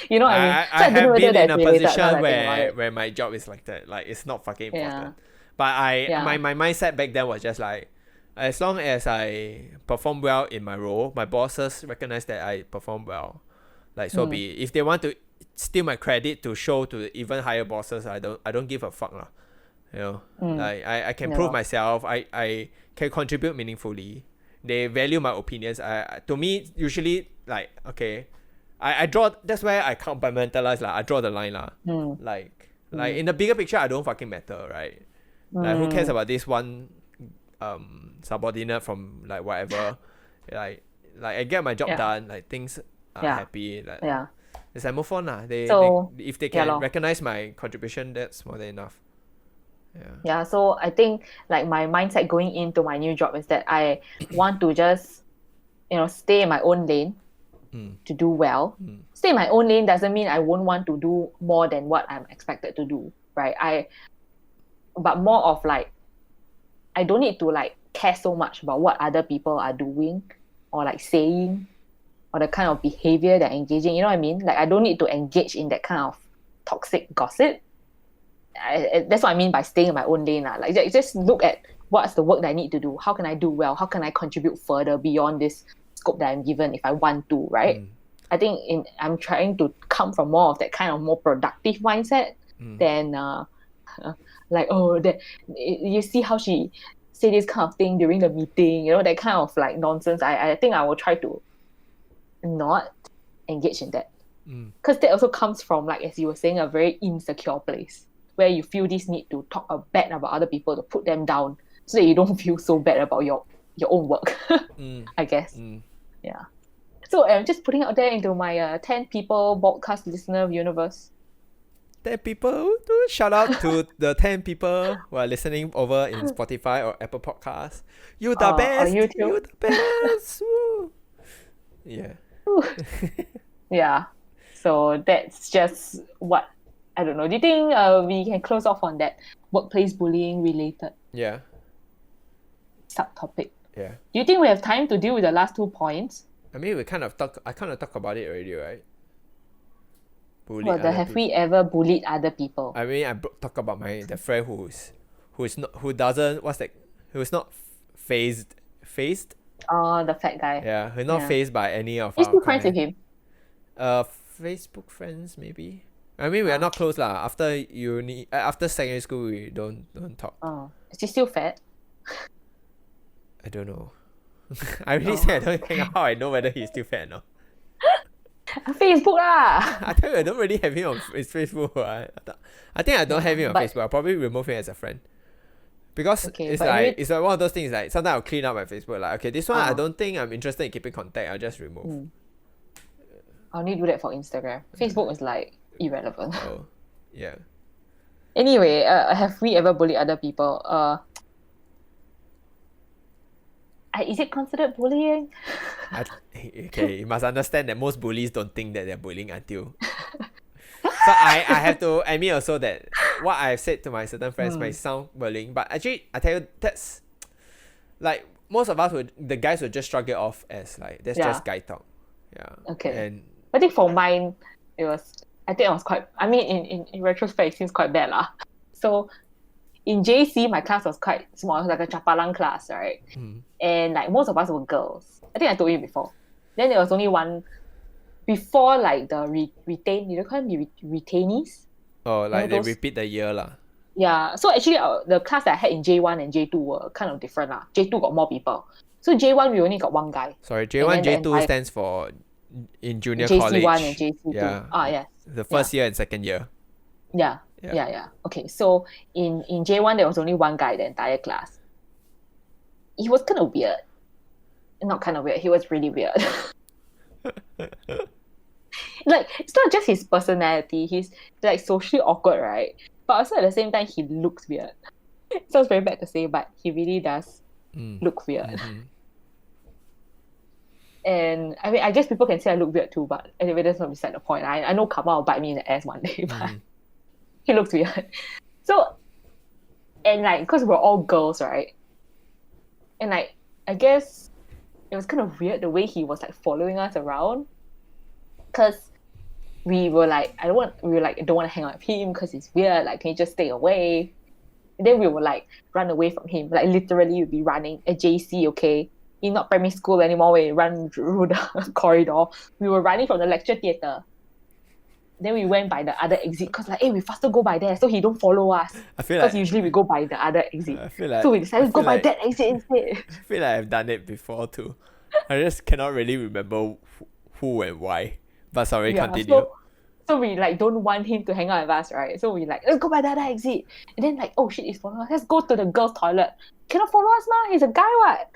You know what I mean? I don't know have whether been in that's a related now position that I think about it. where my job is like that. Like it's not fucking important. Yeah. But my mindset back then was just like, as long as I perform well in my role, my bosses recognize that I perform well. Like so be it. If they want to steal my credit to show to even higher bosses, I don't give a fuck lah. You know, like I can prove myself. I can contribute meaningfully. They value my opinions. To me, usually like okay, I draw. That's where I compartmentalize lah. I draw the line lah. Like in the bigger picture, I don't fucking matter, right? Like who cares about this one subordinate from like whatever, like like I get my job Yeah. done, like things are Yeah. happy, like Yeah. as I move on lah. So, They if they yeah can lor. recognize my contribution, that's more than enough. Yeah. Yeah, so I think like my mindset going into my new job is that I want to just, stay in my own lane to do well. Stay in my own lane doesn't mean I won't want to do more than what I'm expected to do, right? But more of like, I don't need to like care so much about what other people are doing or like saying or the kind of behavior they're engaging. You know what I mean? Like I don't need to engage in that kind of toxic gossip. That's what I mean by staying in my own lane. Like just look at what's the work that I need to do. How can I do well? How can I contribute further beyond this scope that I'm given if I want to, right? I think I'm trying to come from more of that kind of more productive mindset than like, that you see how she say this kind of thing during the meeting, that kind of like nonsense. I think I will try to not engage in that. Because that also comes from, like as you were saying, a very insecure place where you feel this need to talk bad about other people to put them down so that you don't feel so bad about your own work, I guess. Yeah. So I'm just putting out there into my 10 people podcast listener universe. 10 people. Shout out to the 10 people who are listening over in Spotify or Apple Podcasts. You the best. YouTube. You the best. Woo. Yeah. Yeah. So that's just what, I don't know. Do you think we can close off on that workplace bullying related subtopic? Yeah. Do you think we have time to deal with the last 2 points? I mean, I kind of talk about it already, right? Have we ever bullied other people? I mean, talk about the friend who's not phased. Oh, the fat guy. Yeah, who's not phased by any of You're our still friends with him? Facebook friends maybe. I mean, we are not close lah. After uni, after secondary school, we don't talk. Oh, is he still fat? I don't know. I really say I don't hang out. How I know whether he's still fat or not? Facebook lah. I tell you, I don't really have him on his Facebook. I think I don't have him on Facebook. I'll probably remove him as a friend. Because it's like one of those things like sometimes I'll clean up my Facebook. Like, okay, this one I don't think I'm interested in keeping contact. I'll just remove. I'll only do that for Instagram. Facebook is like irrelevant. Oh, yeah. Anyway, have we ever bullied other people? Is it considered bullying? Okay, you must understand that most bullies don't think that they're bullying until. So I have to admit also that what I've said to my certain friends might sound bullying, but actually I tell you that's like most of us the guys would just shrug it off as like that's just guy talk. Yeah. Okay. And I think for mine it was quite, I mean in retrospect it seems quite bad lah. So in JC my class was quite small. It was like a chapalang class, right? And like most of us were girls. I think I told you before. Then there was only one before like the retain, you know, call them retainees. Oh, like they repeat the year lah. Yeah. So actually the class that I had in J1 and J2 were kind of different lah. J2 got more people. So J1 we only got one guy. Sorry, J1, J2 stands for in junior JC1 college. JC1 and JC2. Yeah. Yes. The first year and second year. Yeah. Okay, so in J1 there was only one guy the entire class. He was kind of weird. Not kind of weird, he was really weird. Like, it's not just his personality, he's like socially awkward, right? But also at the same time, he looks weird. It sounds very bad to say, but he really does look weird. And I mean, I guess people can say I look weird too, but anyway, that's not beside the point. I know Karma will bite me in the ass one day, but he looks weird. So, and like, because we're all girls, right? And like, I guess it was kind of weird the way he was like following us around. Because we were like, don't want to hang out with him because he's weird. Like, can you just stay away? And then we would like run away from him. Like literally, we'd be running at JC, okay? In not primary school anymore, we run through the corridor. We were running from the lecture theatre. Then we went by the other exit because like, hey, we faster go by there so he don't follow us. I feel like usually we go by the other exit. I feel like so we decided to go by that exit instead. I feel like I've done it before too. I just cannot really remember who and why. But sorry, continue. So we like don't want him to hang out with us, right? So we like, let's go by the other exit. And then like, oh shit, he's following us. Let's go to the girls' toilet. Cannot follow us, ma. He's a guy, what?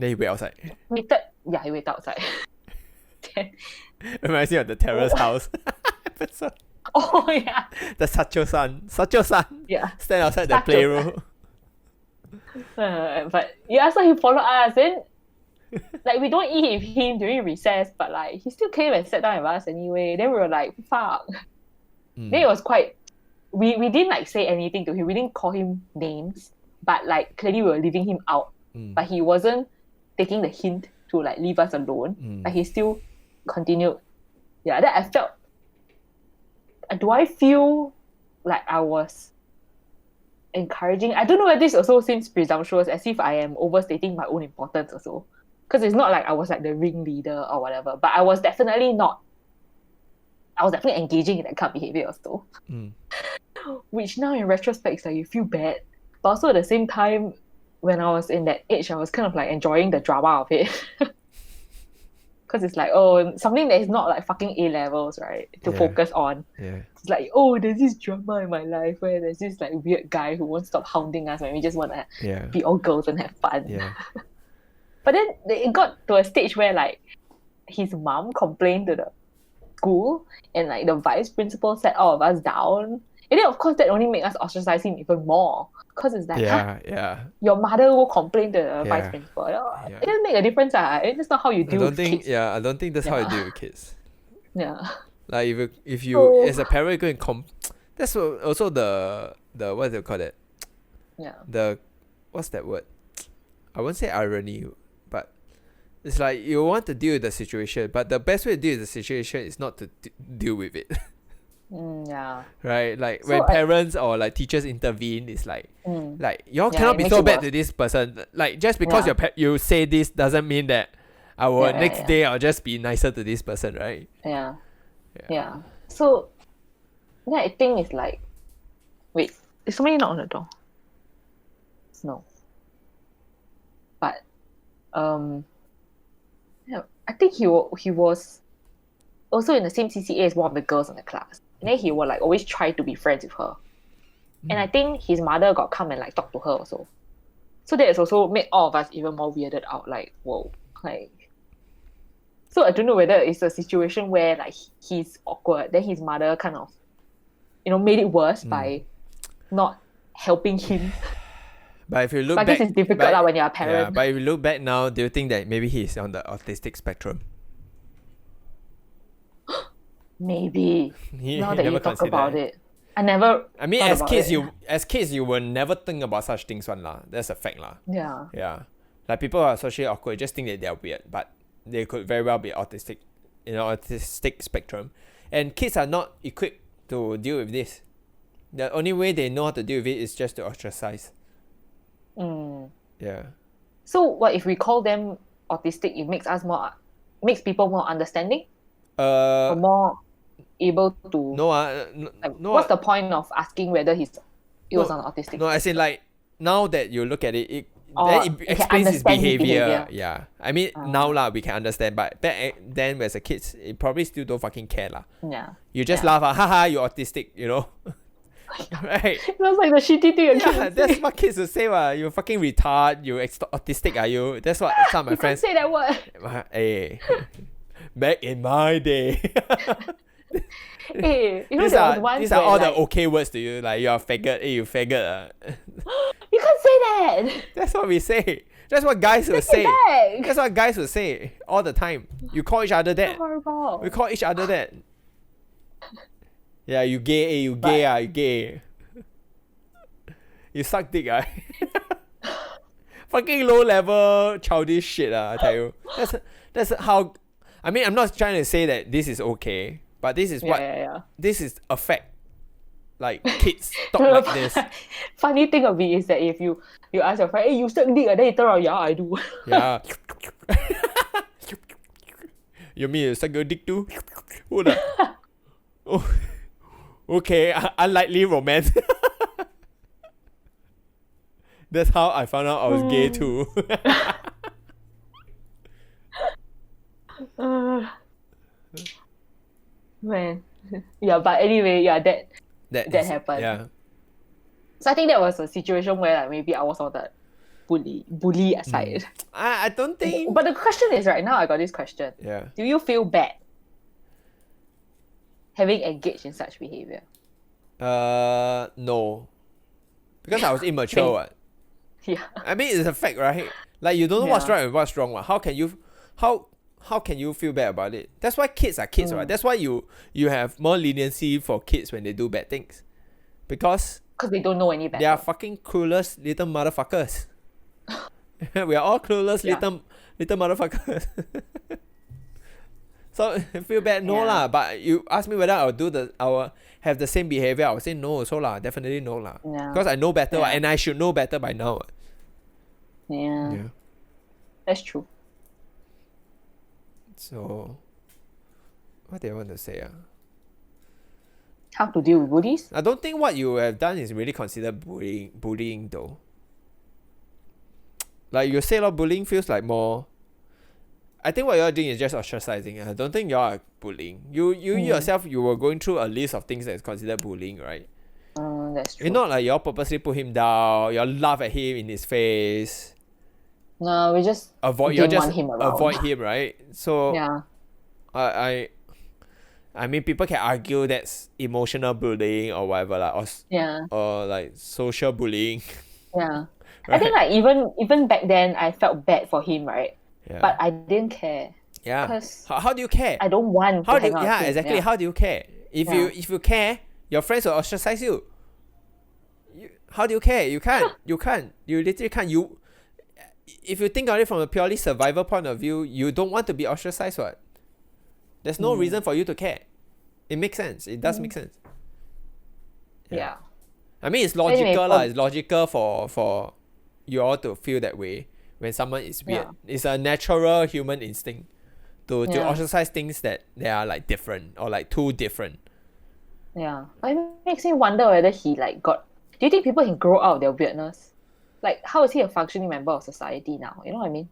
Then he wait outside. He waited outside. Then, Reminds me of the Terrace House episode. oh yeah. The Sacho-san. Yeah. Stand outside the Sacho-san. playroom. But yeah, so he followed us. Then like we don't eat with him during recess, but like he still came and sat down with us anyway. Then we were like, fuck. Then it was quite we didn't like say anything to him. We didn't call him names, but like clearly we were leaving him out. But he wasn't taking the hint to like leave us alone. Like he still continued. Yeah, then I felt, do I feel like I was encouraging? I don't know whether this also seems presumptuous, as if I am overstating my own importance also. Because it's not like I was like the ringleader or whatever, but I was definitely engaging in that kind of behavior also. Which now in retrospect is like you feel bad. But also at the same time, when I was in that age, I was kind of like enjoying the drama of it. Because it's like, oh, something that is not like fucking A levels, right? To focus on. Yeah. It's like, oh, there's this drama in my life where there's this like weird guy who won't stop hounding us when we just want to be all girls and have fun. Yeah. But then it got to a stage where like his mom complained to the school and like the vice principal sat all of us down. And then of course that only made us ostracize him even more. Because it's like, your mother will complain to the vice principal. It doesn't make a difference. It's not how you deal with kids. I don't think that's how you deal with kids. Yeah. Like if you as a parent go and that's also the what do you call it? Yeah. The what's that word? I won't say irony, but it's like you want to deal with the situation, but the best way to deal with the situation is not to deal with it. Yeah. Right? Like So when parents or like teachers intervene, it's like y'all cannot be so bad to this person. Like just because you say this doesn't mean that our next day I'll just be nicer to this person, right? Yeah. So I think it's like, wait, is somebody not on the door? No. But I think he was also in the same CCA as one of the girls in the class. And then he would like always try to be friends with her. And I think his mother got come and like talk to her also. So that has also made all of us even more weirded out. Like, whoa, like. So I don't know whether it's a situation where like he's awkward, then his mother kind of, made it worse by not helping him. But if you look back, I guess it's difficult when you're a parent. Yeah, but if you look back now, do you think that maybe he's on the autistic spectrum? Maybe. Now that you talk about it. I mean, as kids, you will never think about such things one lah. That's a fact lah. Yeah. Yeah. Like people who are socially awkward just think that they're weird, but they could very well be autistic, autistic spectrum. And kids are not equipped to deal with this. The only way they know how to deal with it is just to ostracize. Yeah. So what if we call them autistic? It makes people more understanding, or more able to. What's the point of asking whether he was on autistic? No, as in like now that you look at it, then it explains his behavior. Yeah. I mean now lah we can understand, but back then as a kid, it probably still don't fucking care lah. Yeah. You just laugh, haha, you're autistic, Right. That's like the shitty thing. That's what kids would say. You fucking retard. You autistic, are you? That's what some of my friends say that word. Hey, back in my day. Hey, these are all the okay words to you. Like you're a faggot. Hey, you faggot. You can't say that. That's what we say. That's what guys will say. That's what guys will say all the time. You call each other that. Horrible. We call each other that. Yeah, you gay, you gay, you gay. You suck dick, Fucking low level childish shit, I tell you. That's how. I mean, I'm not trying to say that this is okay, but this is this is a fact. Like kids talk like this. Funny thing of it is that if you ask your friend, hey, you suck dick, and then you turn around, yeah, I do. Yeah. You mean you suck your dick too? Hold on. Oh. Okay, unlikely romance. That's how I found out I was gay too. Man. Yeah, but anyway, that happened. Yeah. So I think that was a situation where like maybe I was on the bully aside. I don't think. But the question is, right now I got this question. Yeah. Do you feel bad having engaged in such behavior? No, because I was immature. What? Yeah. I mean, it's a fact, right? Like you don't know what's Yeah. right and what's wrong. What? How can you feel bad about it? That's why kids are kids, right? That's why you have more leniency for kids when they do bad things, because They don't know any better. they are fucking clueless little motherfuckers. We are all clueless little motherfuckers. So feel bad, no lah. But you ask me whether I will have the same behavior, I would say no. So lah, definitely no lah. Yeah. Because I know better, and I should know better by now. Yeah. That's true. So, what do I want to say? How to deal with bullies? I don't think what you have done is really considered bullying though. Like you say, bullying feels like more. I think what you're doing is just ostracizing. I don't think you are bullying. You yourself, you were going through a list of things that is considered bullying, right? That's true. It's not like you all purposely put him down. You all laugh at him in his face. No, we just Avoid him, right? So yeah. I mean, people can argue that's emotional bullying or whatever, or like social bullying. Yeah. Right? I think like even back then I felt bad for him, right? Yeah. But I didn't care. Yeah. Because how do you care? I don't want to hang out with him. Exactly. How do you care? If you care, your friends will ostracize you. How do you care? You can't. You can't. You literally can't. If you think of it from a purely survival point of view, you don't want to be ostracized. What? There's no reason for you to care. It makes sense. It does make sense. Yeah. I mean, it's logical lah. It's logical for you all to feel that way when someone is weird. It's a natural human instinct to ostracize things that they are like different or like too different. Yeah. It makes me wonder whether he like got. Do you think people can grow out of their weirdness? Like, how is he a functioning member of society now? You know what I mean?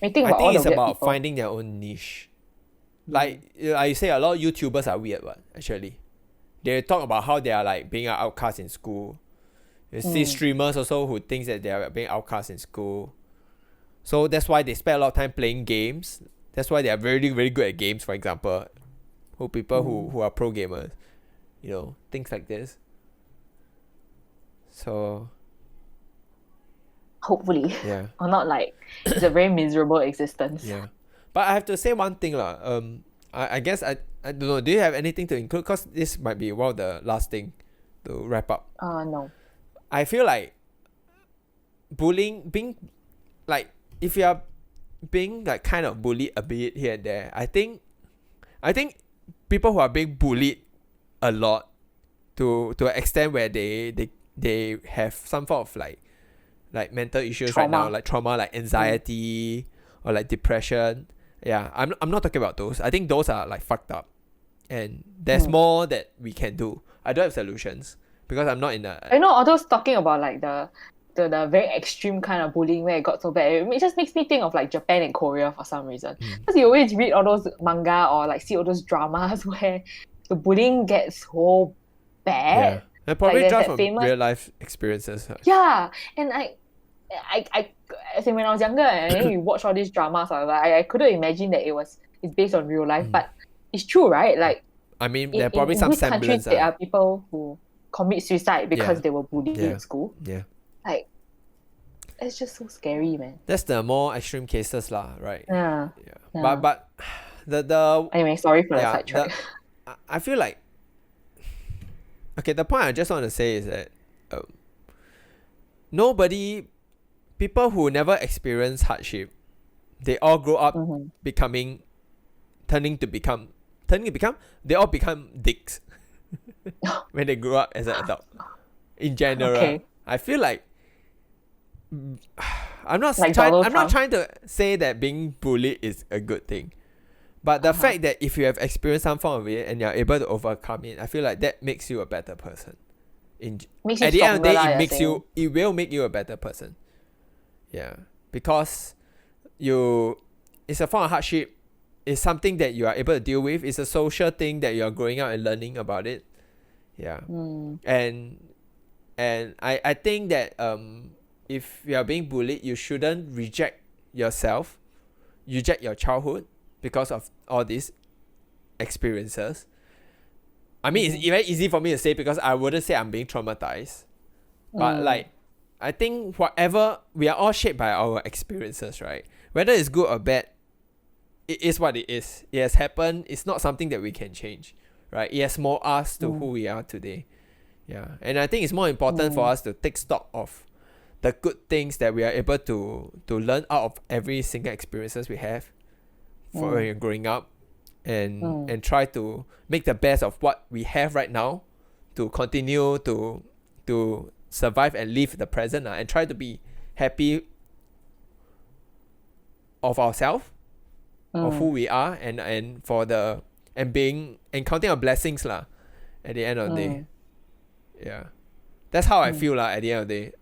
I think it's about finding their own niche. Like I say, a lot of YouTubers are weird, actually. They talk about how they are like being an outcast in school. You see streamers also who thinks that they are being outcast in school. So that's why they spend a lot of time playing games. That's why they are very, very good at games, for example. People who are pro gamers. You know, things like this. So hopefully. Yeah. Or not like it's a very miserable existence. Yeah. But I have to say one thing lah. I guess I don't know. Do you have anything to include? Because this might be one of the last thing to wrap up. No. I feel like being like, if you are being like kind of bullied a bit here and there, I think people who are being bullied a lot to an extent where they have some form of like mental issues right now, like trauma, like anxiety or like depression. Yeah, I'm not talking about those. I think those are like fucked up, and there's more that we can do. I don't have solutions because I'm not in a. I know all those talking about like the very extreme kind of bullying where it got so bad. It just makes me think of like Japan and Korea for some reason. Because you always read all those manga or like see all those dramas where the bullying gets so bad. Yeah, and probably like, just from real life experiences. Yeah, and I think when I was younger and then you watch all these dramas, I couldn't imagine that it's based on real life, but it's true, right? Like, I mean, there are probably some semblance. In countries, there are people who commit suicide because they were bullied in school. Yeah. Like, it's just so scary, man. That's the more extreme cases lah, right? Yeah. But the anyway, sorry for the sidetrack. I feel like, okay, the point I just want to say is that people who never experience hardship, they all grow up they all become dicks when they grow up as an adult. In general, I feel like I'm not trying to say that being bullied is a good thing, but the fact that if you have experienced some form of it and you're able to overcome it, I feel like that makes you a better person. At the end of the day, it will make you a better person. Yeah, because it's a form of hardship. It's something that you are able to deal with. It's a social thing that you are growing up and learning about it. Yeah, and I think that if you are being bullied, you shouldn't reject yourself, reject your childhood because of all these experiences. I mean, it's very easy for me to say because I wouldn't say I'm being traumatized. But like, I think whatever, we are all shaped by our experiences, right? Whether it's good or bad, it is what it is. It has happened. It's not something that we can change, right? It has molded us to who we are today. Yeah. And I think it's more important for us to take stock of the good things that we are able to learn out of every single experiences we have for when you're growing up, and try to make the best of what we have right now to continue to survive and live the present, and try to be happy of ourselves, of who we are, and for the being and counting our blessings at the end of the day. Yeah, that's how I feel at the end of the day.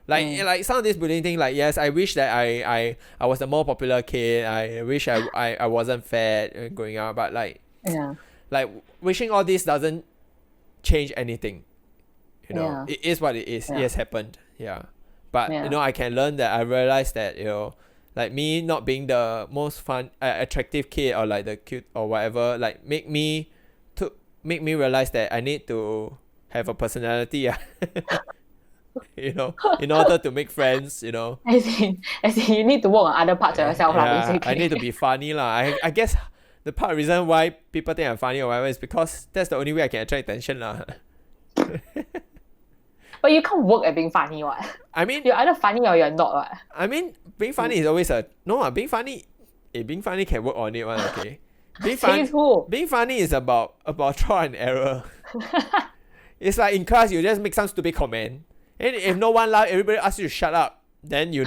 Like some of this bullying thing, like, yes, I wish that I was a more popular kid. I wish I wasn't fat growing up, but like wishing all this doesn't change anything. It is what it is. It has happened. But I can learn that. I realized that like me not being the most fun attractive kid, or like the cute or whatever, like make me realize that I need to have a personality. In order to make friends, As in you need to work on other parts of yourself, basically. I need to be funny, I guess the part of the reason why people think I'm funny or whatever is because that's the only way I can attract attention, But you can't work at being funny, what? I mean, you're either funny or you're not, what? I mean, being funny is always being funny. Being funny can work on it, one, okay. Being funny is about trial and error. It's like in class, you just make some stupid comment. And if no one laugh, everybody asks you to shut up, then you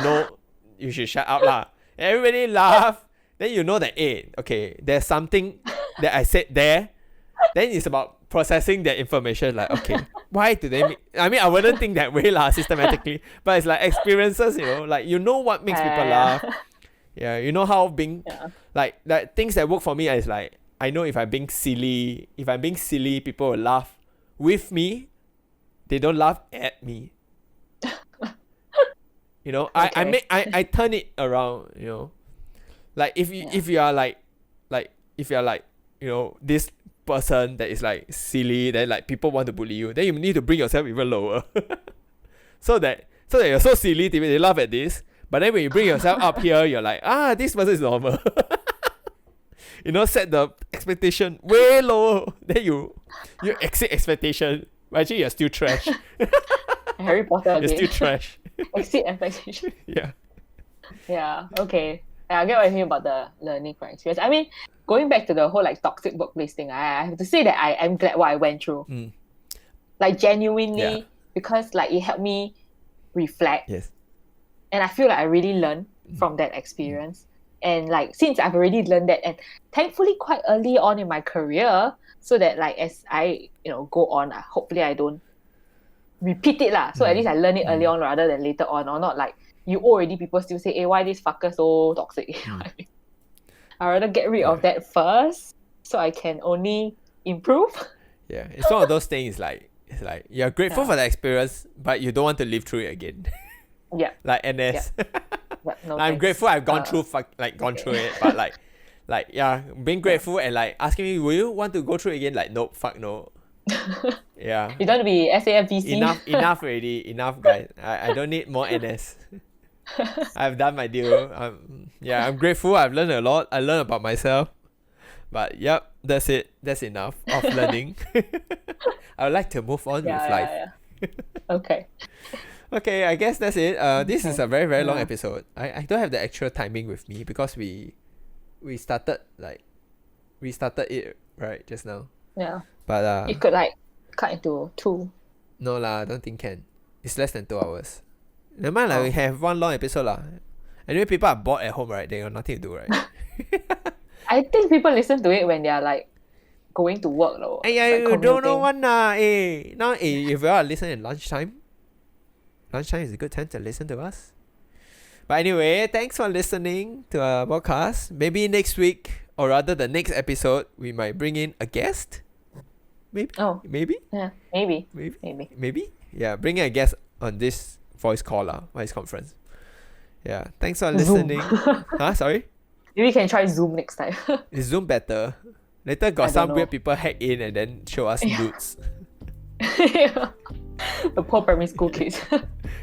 should shut up lah. Everybody laugh, then you know that okay, there's something that I said there. Then it's about processing that information. Like, okay, why do they I mean, I wouldn't think that way systematically, but it's like experiences, like what makes people laugh. Yeah, how being like things that work for me is like, I know if I'm being silly, people will laugh with me. They don't laugh at me. Okay. I turn it around, like if you are like this person that is like silly, then like people want to bully you, then you need to bring yourself even lower. so that you're so silly, they laugh at this, but then when you bring yourself up here, you're like, this person is normal. Set the expectation way lower, then you exceed expectation, but actually you're still trash. Harry Potter again. You're still trash. Exceed expectation. Yeah, okay. I get what you mean about the learning from experience. I mean, going back to the whole like toxic workplace thing, I have to say that I am glad what I went through. Like genuinely, because like it helped me reflect. Yes. And I feel like I really learned from that experience. And like since I've already learned that, and thankfully quite early on in my career, so that like as I go on, hopefully I don't repeat it lah. So at least I learn it early on rather than later on, or not like already people still say, why this fucker so toxic? You know what I mean? I'd rather get rid of that first, so I can only improve. Yeah, it's one of those things like, it's like you're grateful for the experience, but you don't want to live through it again. Yeah. Like NS. No, I'm grateful I've gone through through it, but being grateful and like asking me, will you want to go through it again? Like, nope, fuck no. Yeah. You don't want to be SAFPC. Enough already. Enough, guys. I don't need more NS. I've done my deal. I'm grateful. I've learned a lot. I learned about myself. But yep, that's it. That's enough of learning. I would like to move on with life. Okay. Okay, I guess that's it. This is a very, very long episode. I don't have the actual timing with me because we started it right just now. Yeah. But you could like cut into 2. No lah, I don't think can. It's less than 2 hours. Never mind, we have one long episode lah. Anyway, people are bored at home, right? They got nothing to do, right? I think people listen to it when they are like going to work though. You don't know one lah. Now if you are listening at lunchtime is a good time to listen to us. But anyway, thanks for listening to our podcast. Maybe next week, or rather the next episode, we might bring in a guest. Maybe. Oh. Maybe. Yeah. Maybe. Yeah, bring in a guest on this voice call voice conference. Yeah, thanks for Zoom. listening. Sorry? Maybe we can try Zoom next time. Is Zoom better? Later I got don't some know. weird people hack in and then show us Yeah. nudes. The poor primary school kids.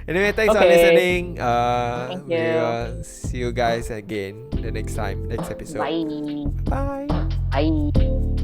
Anyway, thanks for Okay. listening. Thank We you. will see you guys again the next episode. Bye. Bye. Bye.